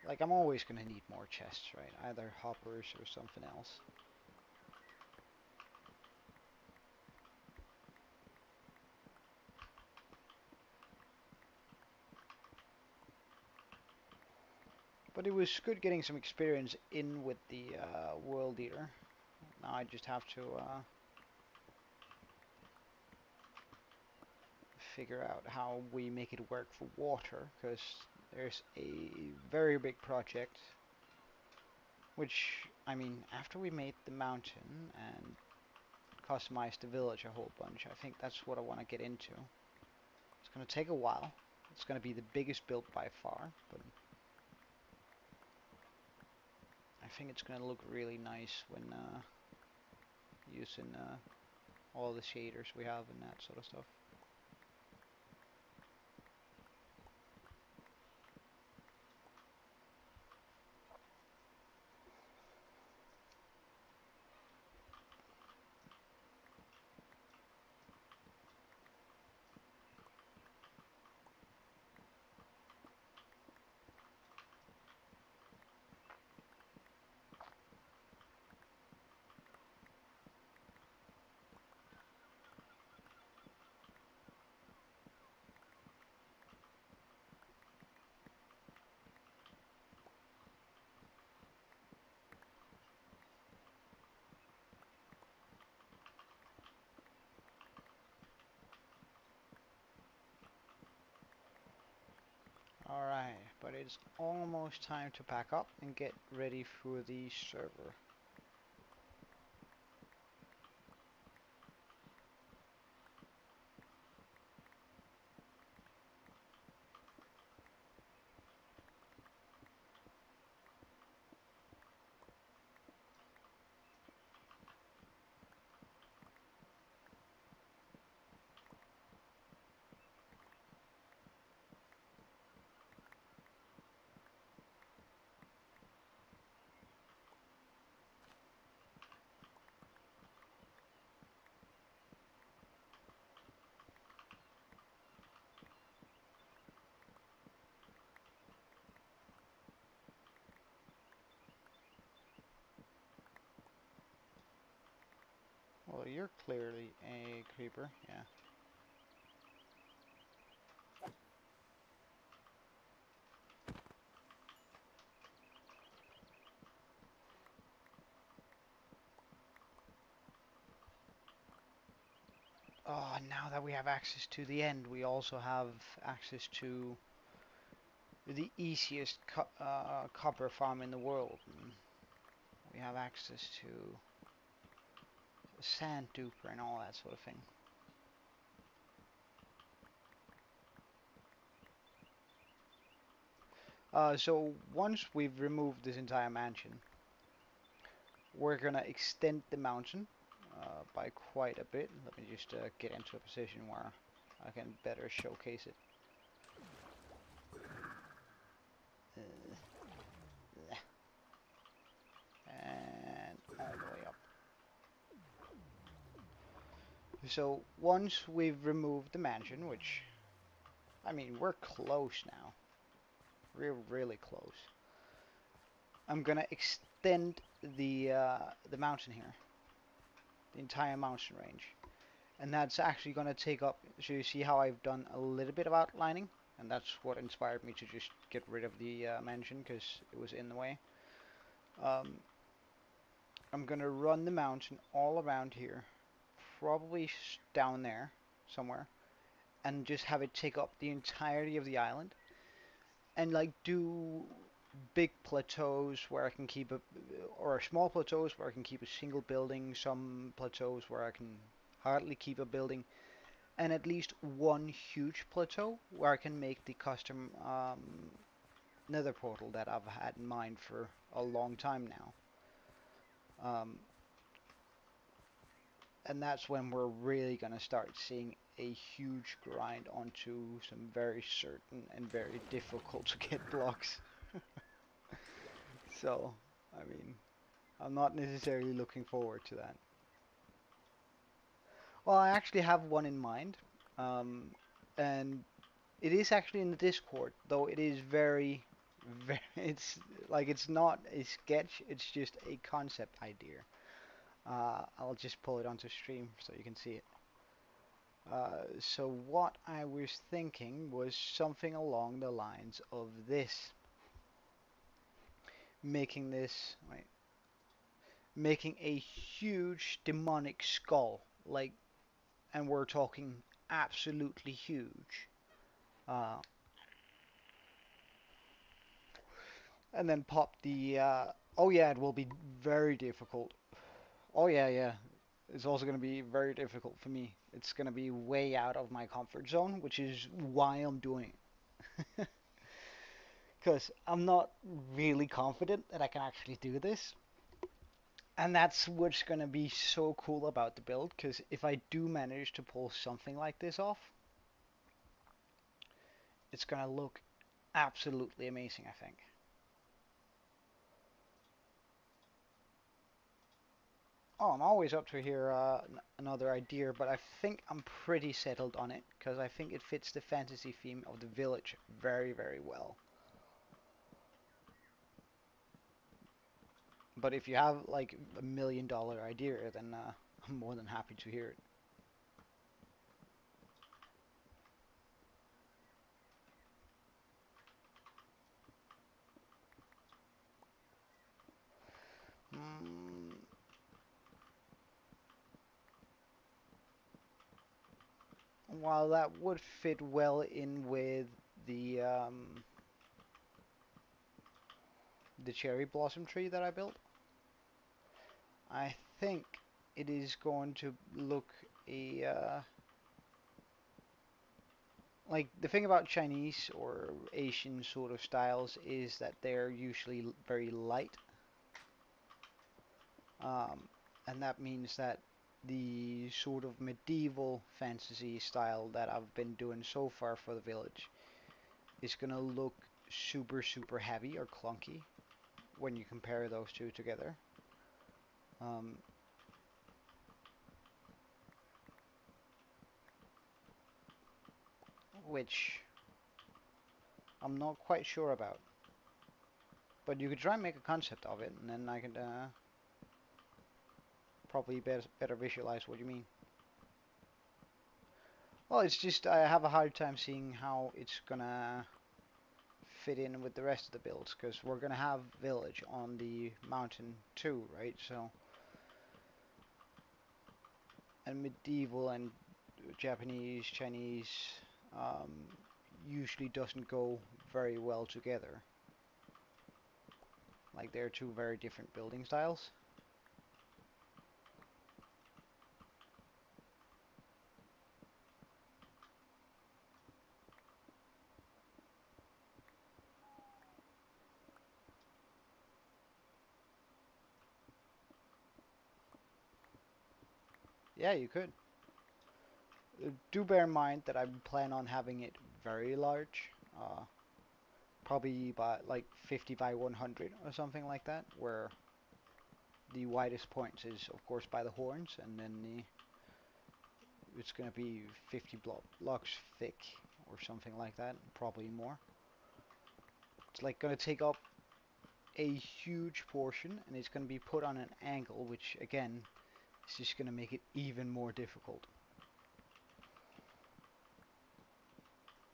Like I'm always gonna need more chests, right? Either hoppers or something else. But it was good getting some experience in with the World Eater. Now I just have to figure out how we make it work for water, because there's a very big project, which, I mean, after we made the mountain and customized the village a whole bunch, I think that's what I want to get into. It's going to take a while. It's going to be the biggest build by far, but I think it's going to look really nice when using all the shaders we have and that sort of stuff. but it's almost time to pack up and get ready for the server. Well, you're clearly a creeper, yeah. Oh, now that we have access to the end, we also have access to the easiest copper farm in the world. And we have access to sand duper and all that sort of thing. So once we've removed this entire mansion, we're gonna extend the mountain by quite a bit. Let me just get into a position where I can better showcase it. And all the way up. So once we've removed the mansion, which, I mean, we're close now. We're really close. I'm gonna extend the mountain here, the entire mountain range, and that's actually gonna take up. So you see how I've done a little bit of outlining, and that's what inspired me to just get rid of the mansion because it was in the way. Um, I'm gonna run the mountain all around here, probably down there somewhere, and just have it take up the entirety of the island, and like do big plateaus where I can keep a, or small plateaus where I can keep a single building, some plateaus where I can hardly keep a building, and at least one huge plateau where I can make the custom nether portal that I've had in mind for a long time now. Um, and that's when we're really going to start seeing a huge grind onto some very certain and very difficult to get blocks. So, I mean, I'm not necessarily looking forward to that. Well, I actually have one in mind, um, and it is actually in the Discord, though it is very, it's like it's not a sketch, it's just a concept idea. I'll just pull it onto stream so you can see it. So what I was thinking was something along the lines of this. Making this, wait, making a huge demonic skull, like, and we're talking absolutely huge. Uh, and then pop the, oh yeah, it will be very difficult. Oh yeah, yeah. It's also going to be very difficult for me. It's going to be way out of my comfort zone, which is why I'm doing it. Because I'm not really confident that I can actually do this. And that's what's going to be so cool about the build, because if I do manage to pull something like this off, it's going to look absolutely amazing, I think. Oh, I'm always up to hear another idea, but I think I'm pretty settled on it, because I think it fits the fantasy theme of the village very, very well. But if you have like $1 million idea, then I'm more than happy to hear it. Mm, while that would fit well in with the the cherry blossom tree that I built. I think it is going to look a like the thing about Chinese or Asian sort of styles is that they're usually very light, um, and that means that the sort of medieval fantasy style that I've been doing so far for the village is gonna look super heavy or clunky when you compare those two together. Um, which I'm not quite sure about. But you could try and make a concept of it, and then I could probably better visualize what you mean. Well, it's just I have a hard time seeing how it's gonna fit in with the rest of the builds, because we're gonna have village on the mountain too, right? So, and medieval and Japanese, Chinese um, usually doesn't go very well together. Like they're two very different building styles. Yeah, you could. Do bear in mind that I plan on having it very large. Probably by like 50 by 100 or something like that, where the widest point is of course by the horns, and then it's gonna be 50 blocks thick or something like that, probably more. It's like gonna take up a huge portion, and it's gonna be put on an angle, which again is just gonna make it even more difficult.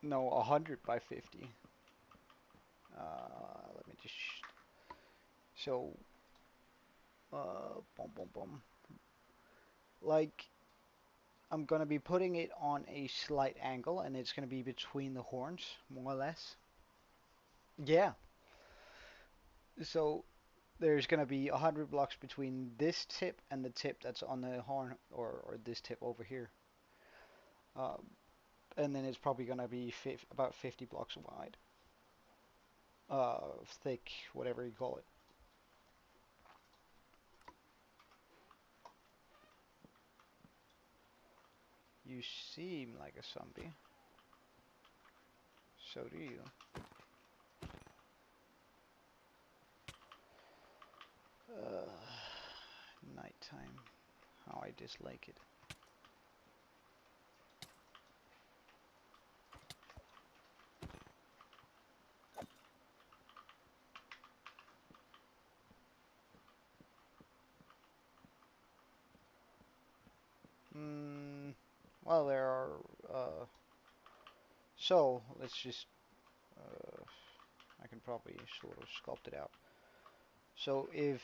No, 100 by 50. Let me just so boom boom boom. Like I'm going to be putting it on a slight angle, and it's going to be between the horns, more or less. Yeah. So there's going to be 100 blocks between this tip and the tip that's on the horn, or this tip over here. Um, and then it's probably going to be about 50 blocks wide. Thick, whatever you call it. You seem like a zombie. So do you. Uh, Nighttime. How I dislike it. Mm, well, there are. So let's just. I can probably sort of sculpt it out. So if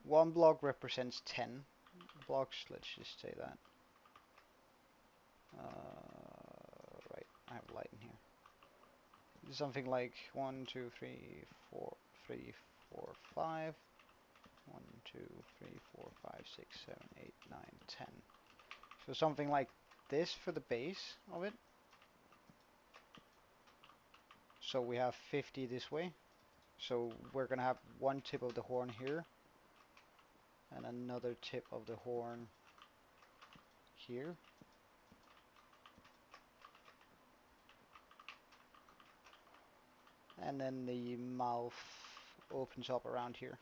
one block represents 10 blocks, let's just say that. Right, I have light in here. Something like 1, 2, 3, 4, 3, 4, 5. 1, 2, 3, 4, 5, 6, 7, 8, 9, 10. So something like this for the base of it. So we have 50 this way. So we're gonna have one tip of the horn here, and another tip of the horn here. And then the mouth opens up around here.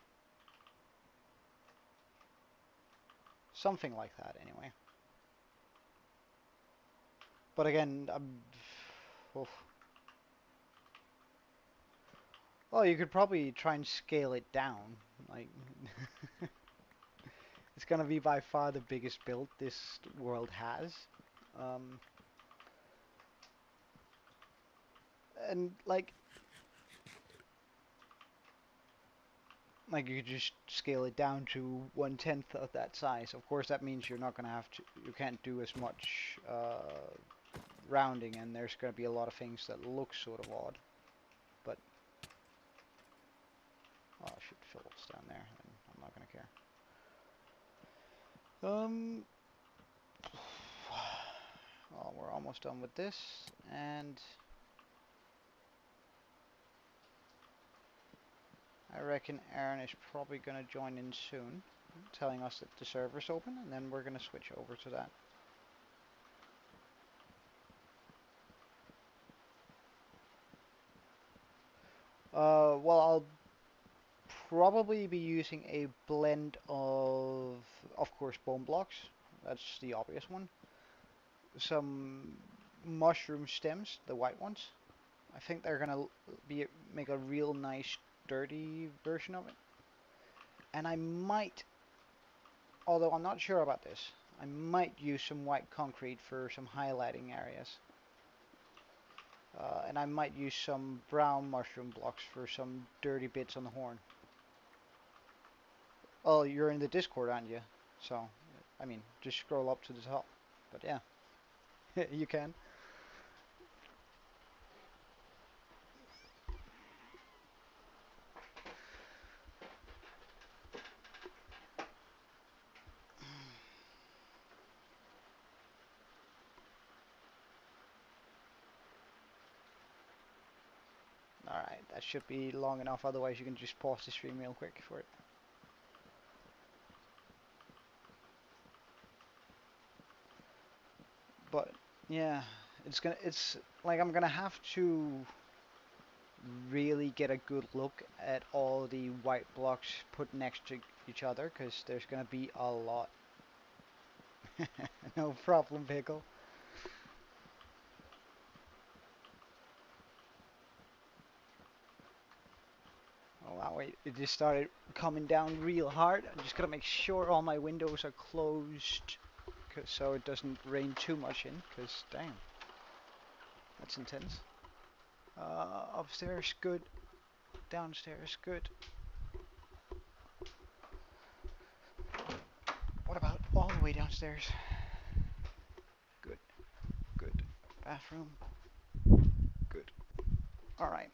Something like that, anyway. But again, oof. Well, you could probably try and scale it down. Like, it's gonna be by far the biggest build this world has. Um, and like you could just scale it down to 1/10 of that size. Of course, that means you're not gonna have to. You can't do as much rounding, and there's gonna be a lot of things that look sort of odd. But fills down there, then I'm not gonna care. Um, well, we're almost done with this, and I reckon Aaron is probably gonna join in soon, telling us that the server's open, and then we're gonna switch over to that. Well, I'll probably be using a blend of course, bone blocks. That's the obvious one. Some mushroom stems, the white ones. I think they're gonna be make a real nice, dirty version of it. And I might, although I'm not sure about this, I might use some white concrete for some highlighting areas. And I might use some brown mushroom blocks for some dirty bits on the horn. Oh, you're in the Discord, aren't you? So, I mean, just scroll up to the top. But yeah, you can. Alright, that should be long enough, otherwise you can just pause the stream real quick for it. But yeah, it's like I'm gonna have to really get a good look at all the white blocks put next to each other, because there's gonna be a lot. No problem, Pickle. Oh wow, wait, it just started coming down real hard. I'm just gonna make sure all my windows are closed, so it doesn't rain too much in, because damn, that's intense. Upstairs, good. Downstairs, good. What about all the way downstairs? Good, good. Bathroom, good. Alright.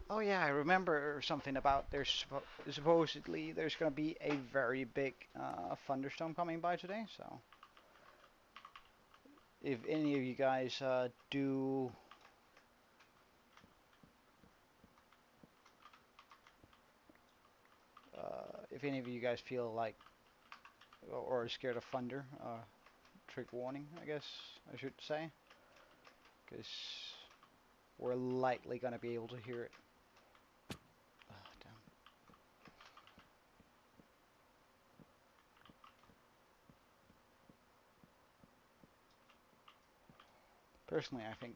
Oh yeah, I remember something about supposedly there's gonna be a very big thunderstorm coming by today, so if any of you guys if any of you guys feel like or are scared of thunder, trick warning, I guess I should say, because we're likely gonna be able to hear it. Oh, damn. Personally, I think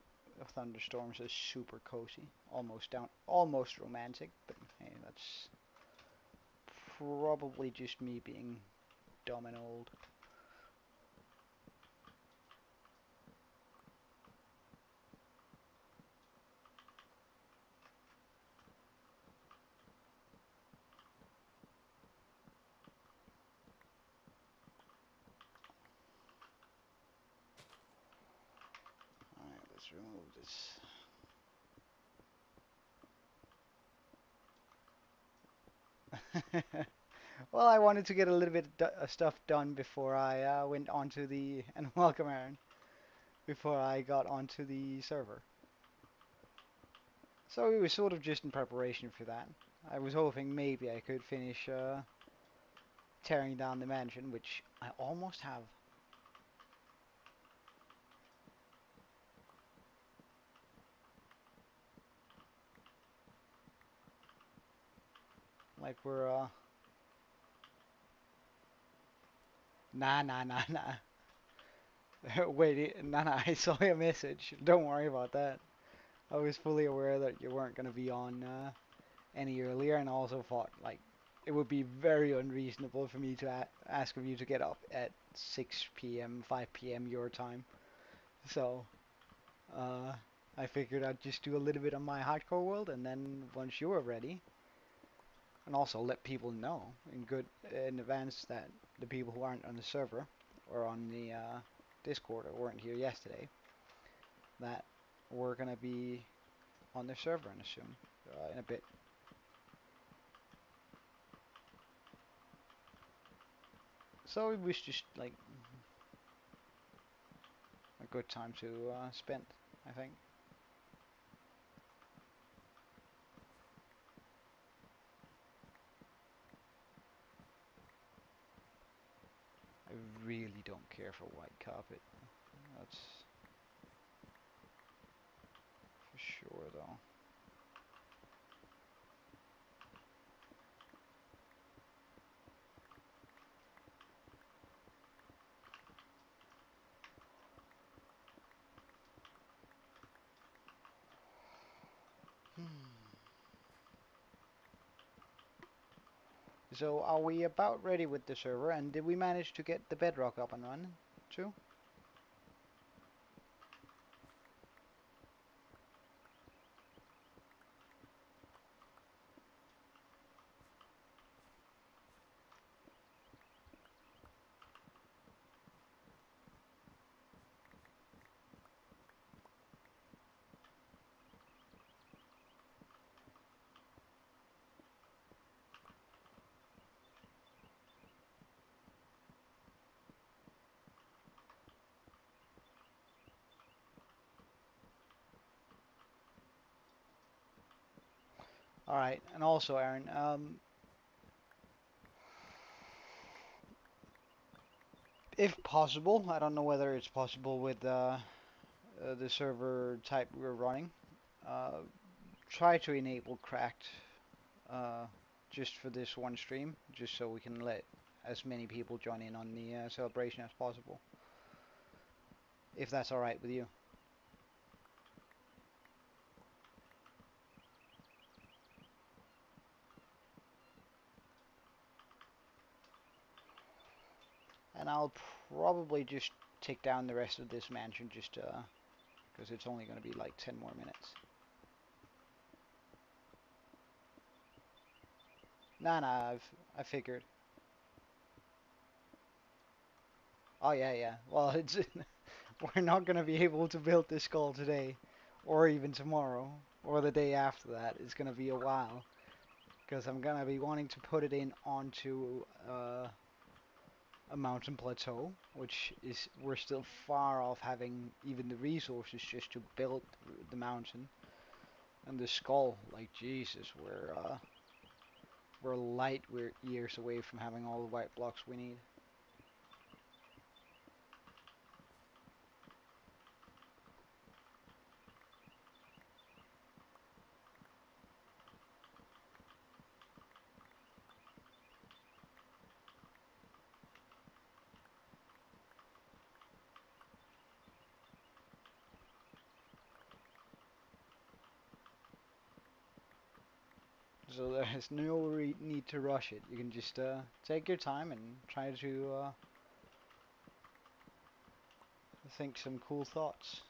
thunderstorms is super cozy, almost romantic, but hey, that's probably just me being dumb and old. Alright, let's remove this. Well, I wanted to get a little bit of stuff done before I went onto the and welcome Aaron before I got onto the server. So it was sort of just in preparation for that. I was hoping maybe I could finish tearing down the mansion, which I almost have. Like we're nah nah nah nah. Wait, nah nah. I saw your message. Don't worry about that. I was fully aware that you weren't gonna be on any earlier, and also thought like it would be very unreasonable for me to ask of you to get up at 6 p.m., 5 p.m. your time. So uh, I figured I'd just do a little bit of my hardcore world, and then once you were ready, and also let people know in advance that the people who aren't on the server or on the Discord or weren't here yesterday, that we're gonna be on the server, and assume in a bit. So it was just like a good time to spend, I think. I really don't care for white carpet. That's for sure, though. Hmm. So are we about ready with the server? And did we manage to get the bedrock up and running too? All right. And also, Aaron, if possible, I don't know whether it's possible with the server type we're running. Uh, Try to enable cracked uh, just for this one stream, just so we can let as many people join in on the celebration as possible, if that's all right with you. And I'll probably just take down the rest of this mansion just because it's only going to be like 10 more minutes. Nah, I figured. Oh yeah. Well, it's we're not going to be able to build this skull today, or even tomorrow, or the day after that. It's going to be a while because I'm going to be wanting to put it in onto a mountain plateau, which is we're still far off having even the resources just to build the mountain and the skull. Like Jesus, we're light we're years away from having all the white blocks we need. So there's no need to rush it. You can just take your time and try to think some cool thoughts.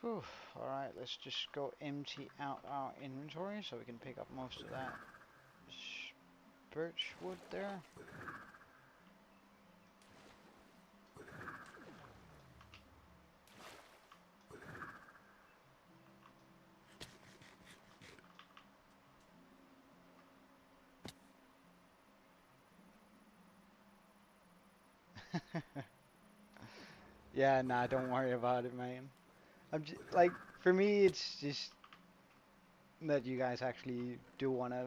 Whew. Alright, let's just go empty out our inventory so we can pick up most of that birch wood there. Yeah, nah, don't worry about it, man. I'm just, like, for me, it's just that you guys actually do want to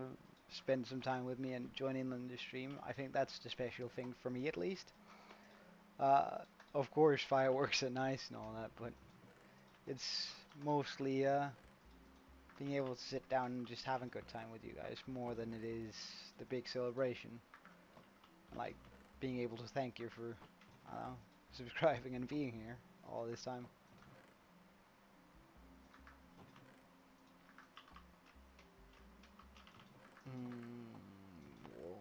spend some time with me and join in on the stream. I think that's the special thing for me, at least. Uh, of course, fireworks are nice and all that, but it's mostly being able to sit down and just have a good time with you guys more than it is the big celebration. Like being able to thank you for, I don't know, subscribing and being here all this time. Whoa.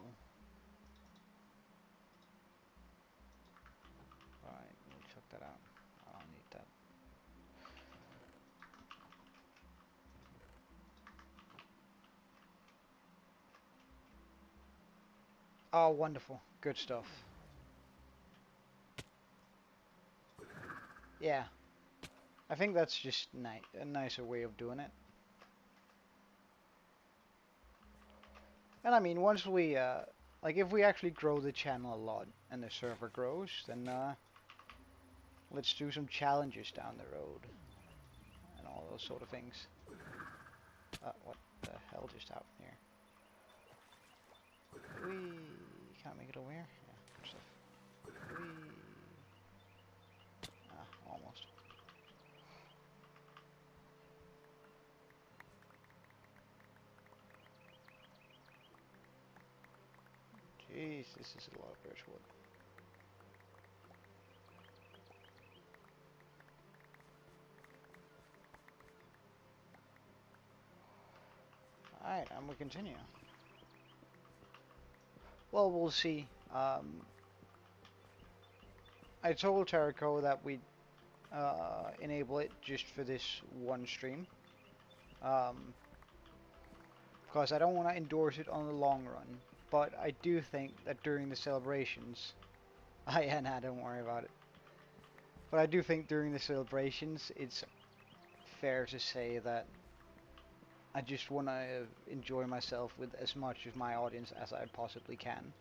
Right, we'll check that out. I don't need that. Oh, wonderful. Good stuff. Yeah. I think that's just a nicer way of doing it. And I mean, once we, like if we actually grow the channel a lot and the server grows, then let's do some challenges down the road and all those sort of things. What the hell just happened here? We can't make it over here. Yeah, good stuff. We almost. Jeez, this is a lot of birchwood. Alright, and we continue. Well, we'll see. I told Terrico that we'd enable it just for this one stream. Because I don't want to endorse it on the long run. But I do think that during the celebrations... yeah, nah, don't worry about it. But I do think during the celebrations, it's fair to say that I just want to enjoy myself with as much of my audience as I possibly can.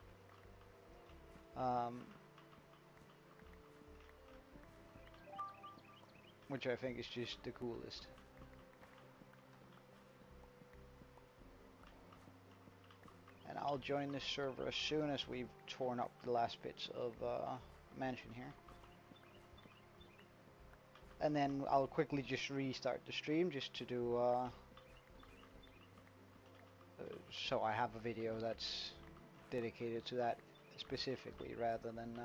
Which I think is just the coolest. And I'll join this server as soon as we've torn up the last bits of mansion here. And then I'll quickly just restart the stream just to do so I have a video that's dedicated to that specifically rather than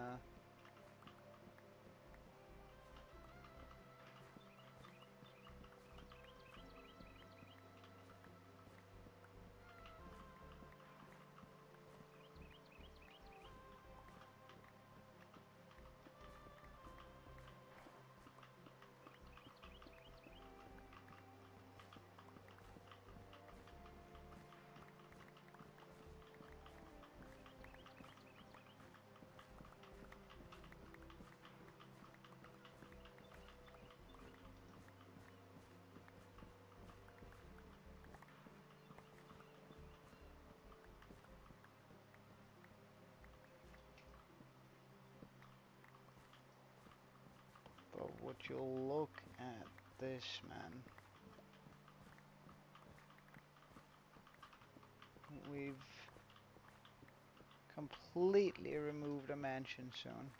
but would you look at this, man? We've completely removed a mansion soon.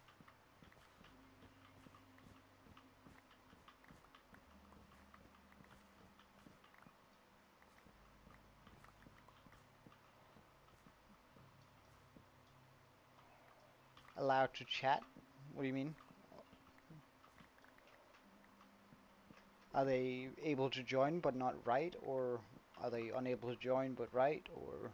Allowed to chat? What do you mean? Are they able to join but not write, or are they unable to join but write, or...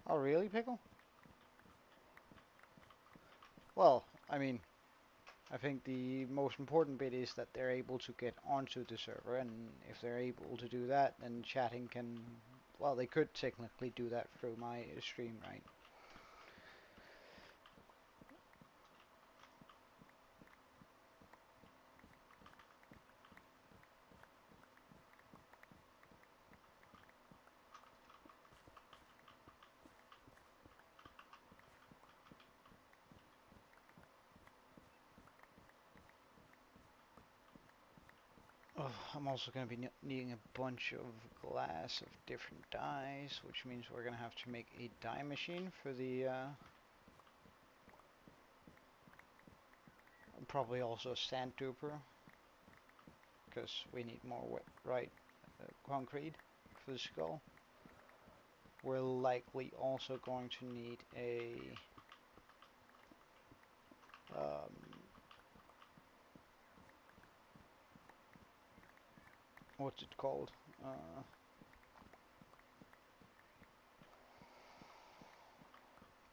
Oh, really, Pickle? Well, I mean, I think the most important bit is that they're able to get onto the server, and if they're able to do that, then chatting can... Well, they could technically do that through my stream, right? I'm also going to be needing a bunch of glass of different dyes, which means we're going to have to make a dye machine for the probably also a sand duper, because we need more concrete for the skull. We're likely also going to need a what's it called?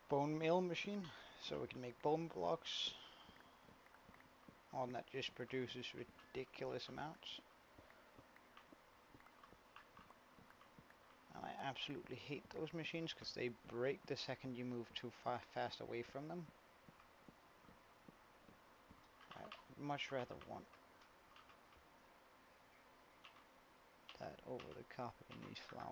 Bone meal machine, so we can make bone blocks. One that just produces ridiculous amounts. And I absolutely hate those machines because they break the second you move too fast away from them. I'd much rather want that over the copper in these flowers.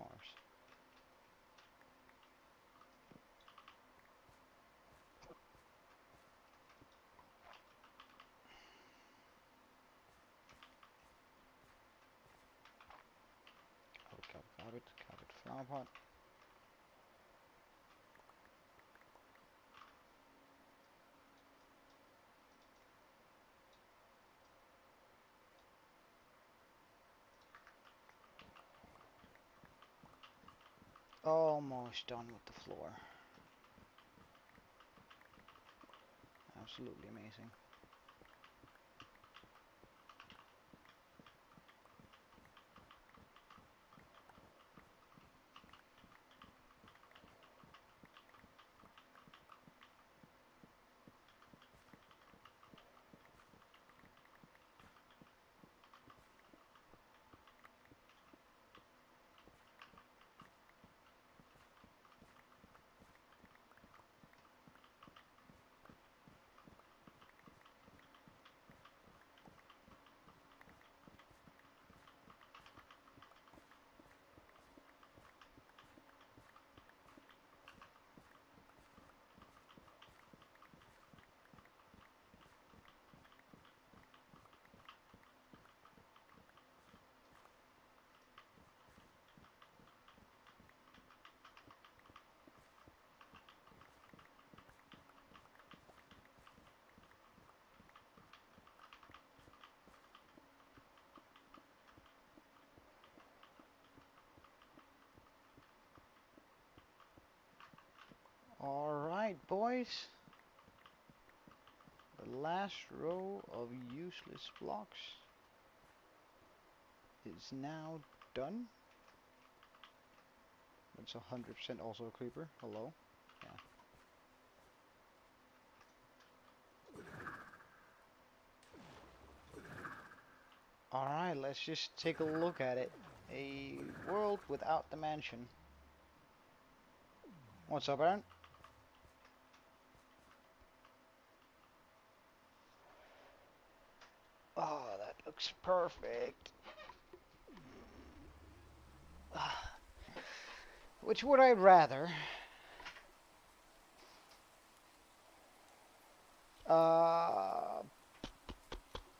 Carpet, flower pot. Almost done with the floor. Absolutely amazing. Alright, boys. The last row of useless blocks is now done. It's 100% also a creeper. Hello. Yeah. Alright, let's just take a look at it. A world without the mansion. What's up, Aaron? Oh, that looks perfect. Which would I rather?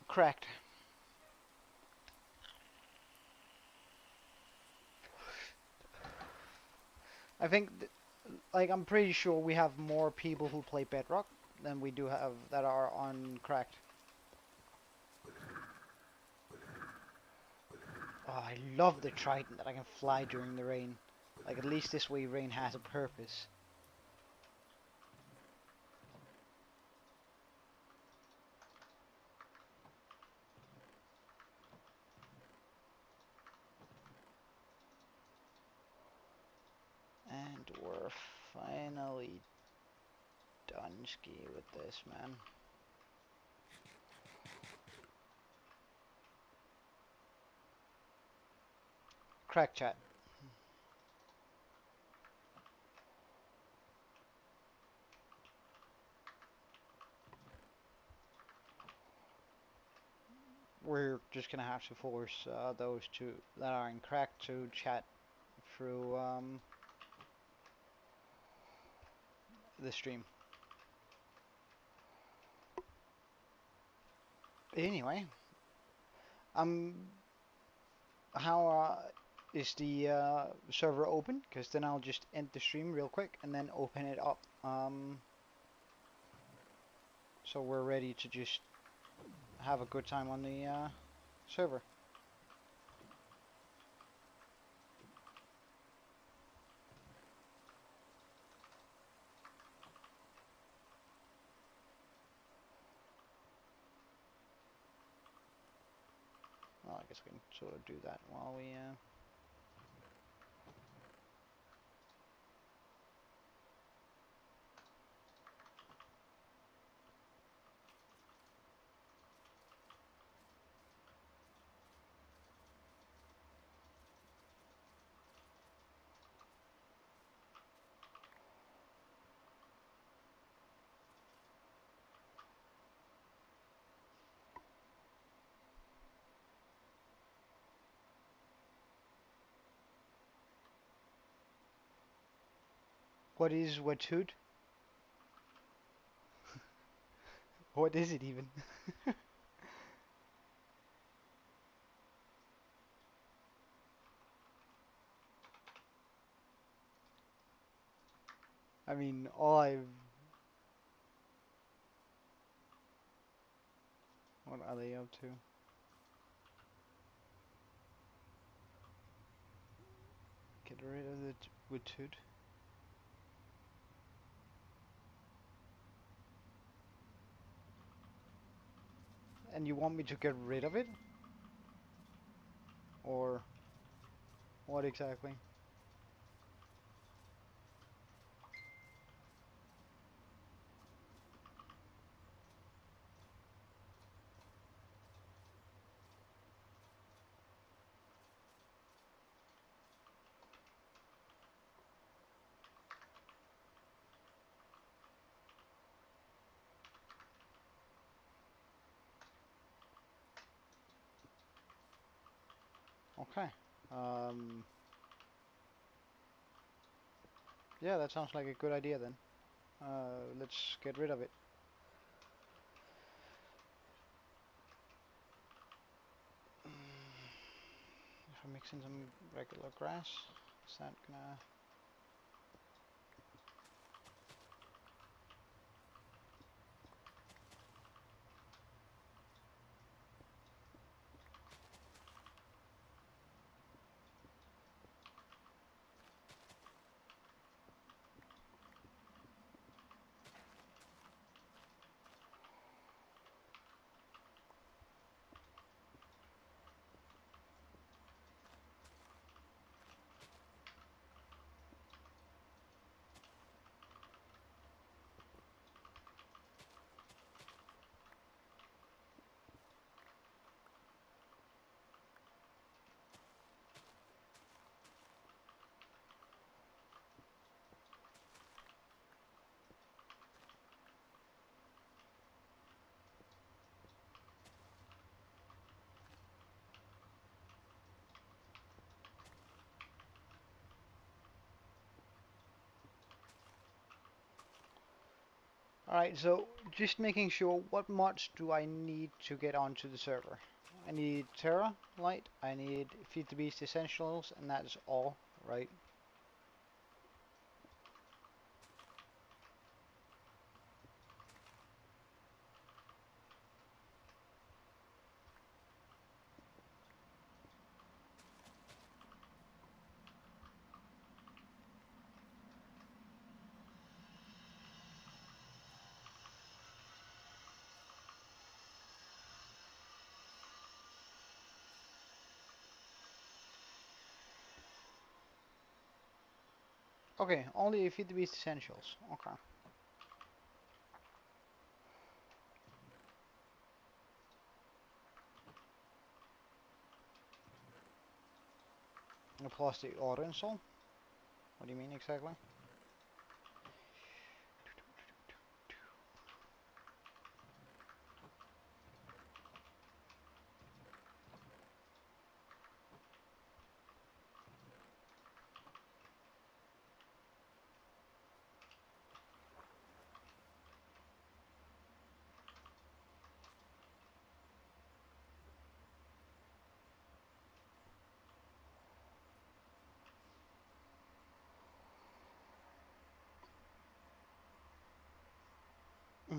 Cracked. I think, like, I'm pretty sure we have more people who play Bedrock than we do have that are on Cracked. Oh, I love the Trident that I can fly during the rain. Like, at least this way rain has a purpose. And we're finally done ski with this, man. Crack chat. We're just gonna have to force those two that are in crack to chat through the stream. Anyway, I'm how is the server open? Because then I'll just end the stream real quick and then open it up. So we're ready to just have a good time on the server. Well, I guess we can sort of do that while we. What is Wetsuit? What is it even? I mean, all I've. What are they up to? Get rid of the Wetsuit. And you want me to get rid of it? Or what exactly? Okay. Um, yeah, that sounds like a good idea then. Let's get rid of it. If I mix in some regular grass, is that gonna... Alright, so just making sure, what mods do I need to get onto the server? I need Terra Light, I need Feed the Beast Essentials, and that's all, right? Okay, only Feed the Beast Essentials, okay. Plus the auto install? What do you mean exactly?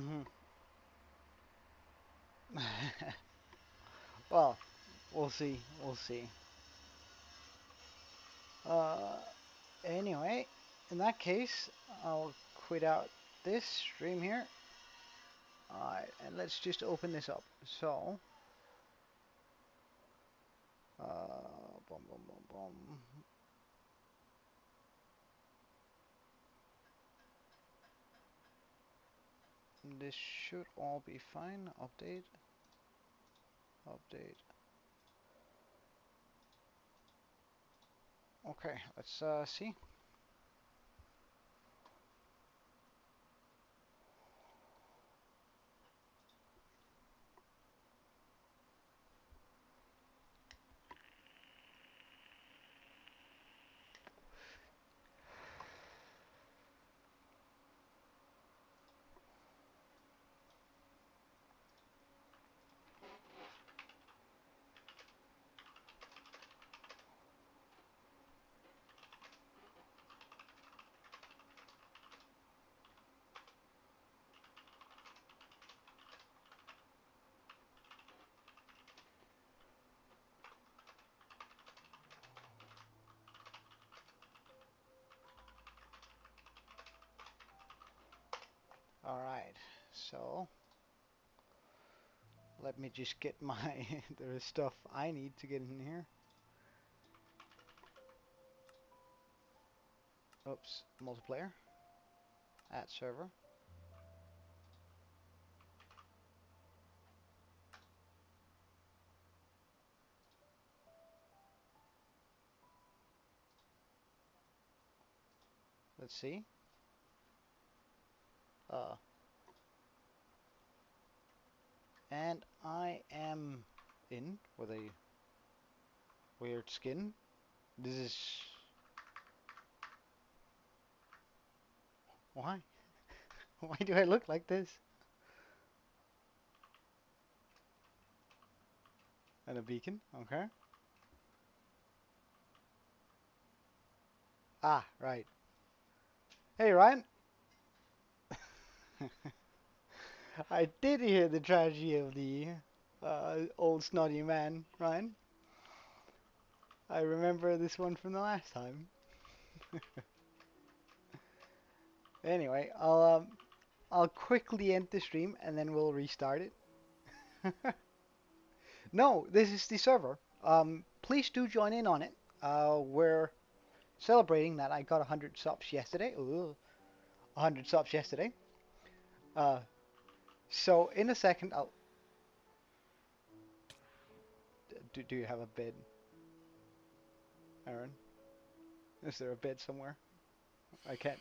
Hmm. Well, we'll see. We'll see. Uh, anyway, in that case, I'll quit out this stream here. Alright, and let's just open this up. So, boom, boom, boom, boom. This should all be fine. Update, update. Okay, let's see. Alright, so let me just get my the stuff I need to get in here. Oops, multiplayer, add server. Let's see. Uh, and I am in with a weird skin. This is why? Why do I look like this? And a beacon, okay. Ah, right. Hey, Ryan. I did hear the tragedy of the old snotty man, Ryan. I remember this one from the last time. Anyway, I'll quickly end the stream and then we'll restart it. No, this is the server. Please do join in on it. We're celebrating that I got 100 subs yesterday. Ooh, 100 subs yesterday. Uh, so in a second, I'll. Do you have a bed, Aaron? Is there a bed somewhere? I can't.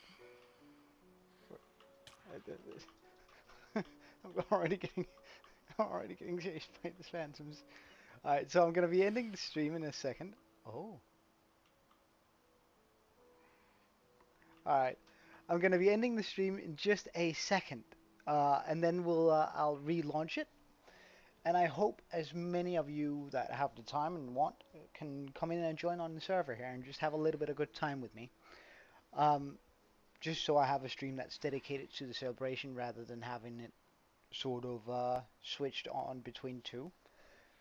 I'm already getting, I'm already getting chased by the phantoms. All right, so I'm gonna be ending the stream in a second. Oh. All right, I'm gonna be ending the stream in just a second, and then I'll relaunch it. And I hope as many of you that have the time and want can come in and join on the server here and just have a little bit of good time with me. Um, just so I have a stream that's dedicated to the celebration rather than having it sort of switched on between two.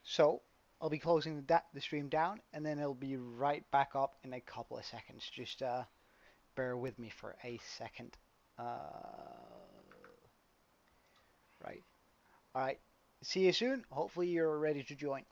So I'll be closing the stream down and then it'll be right back up in a couple of seconds. Just bear with me for a second. Right. All right. See you soon. Hopefully you're ready to join.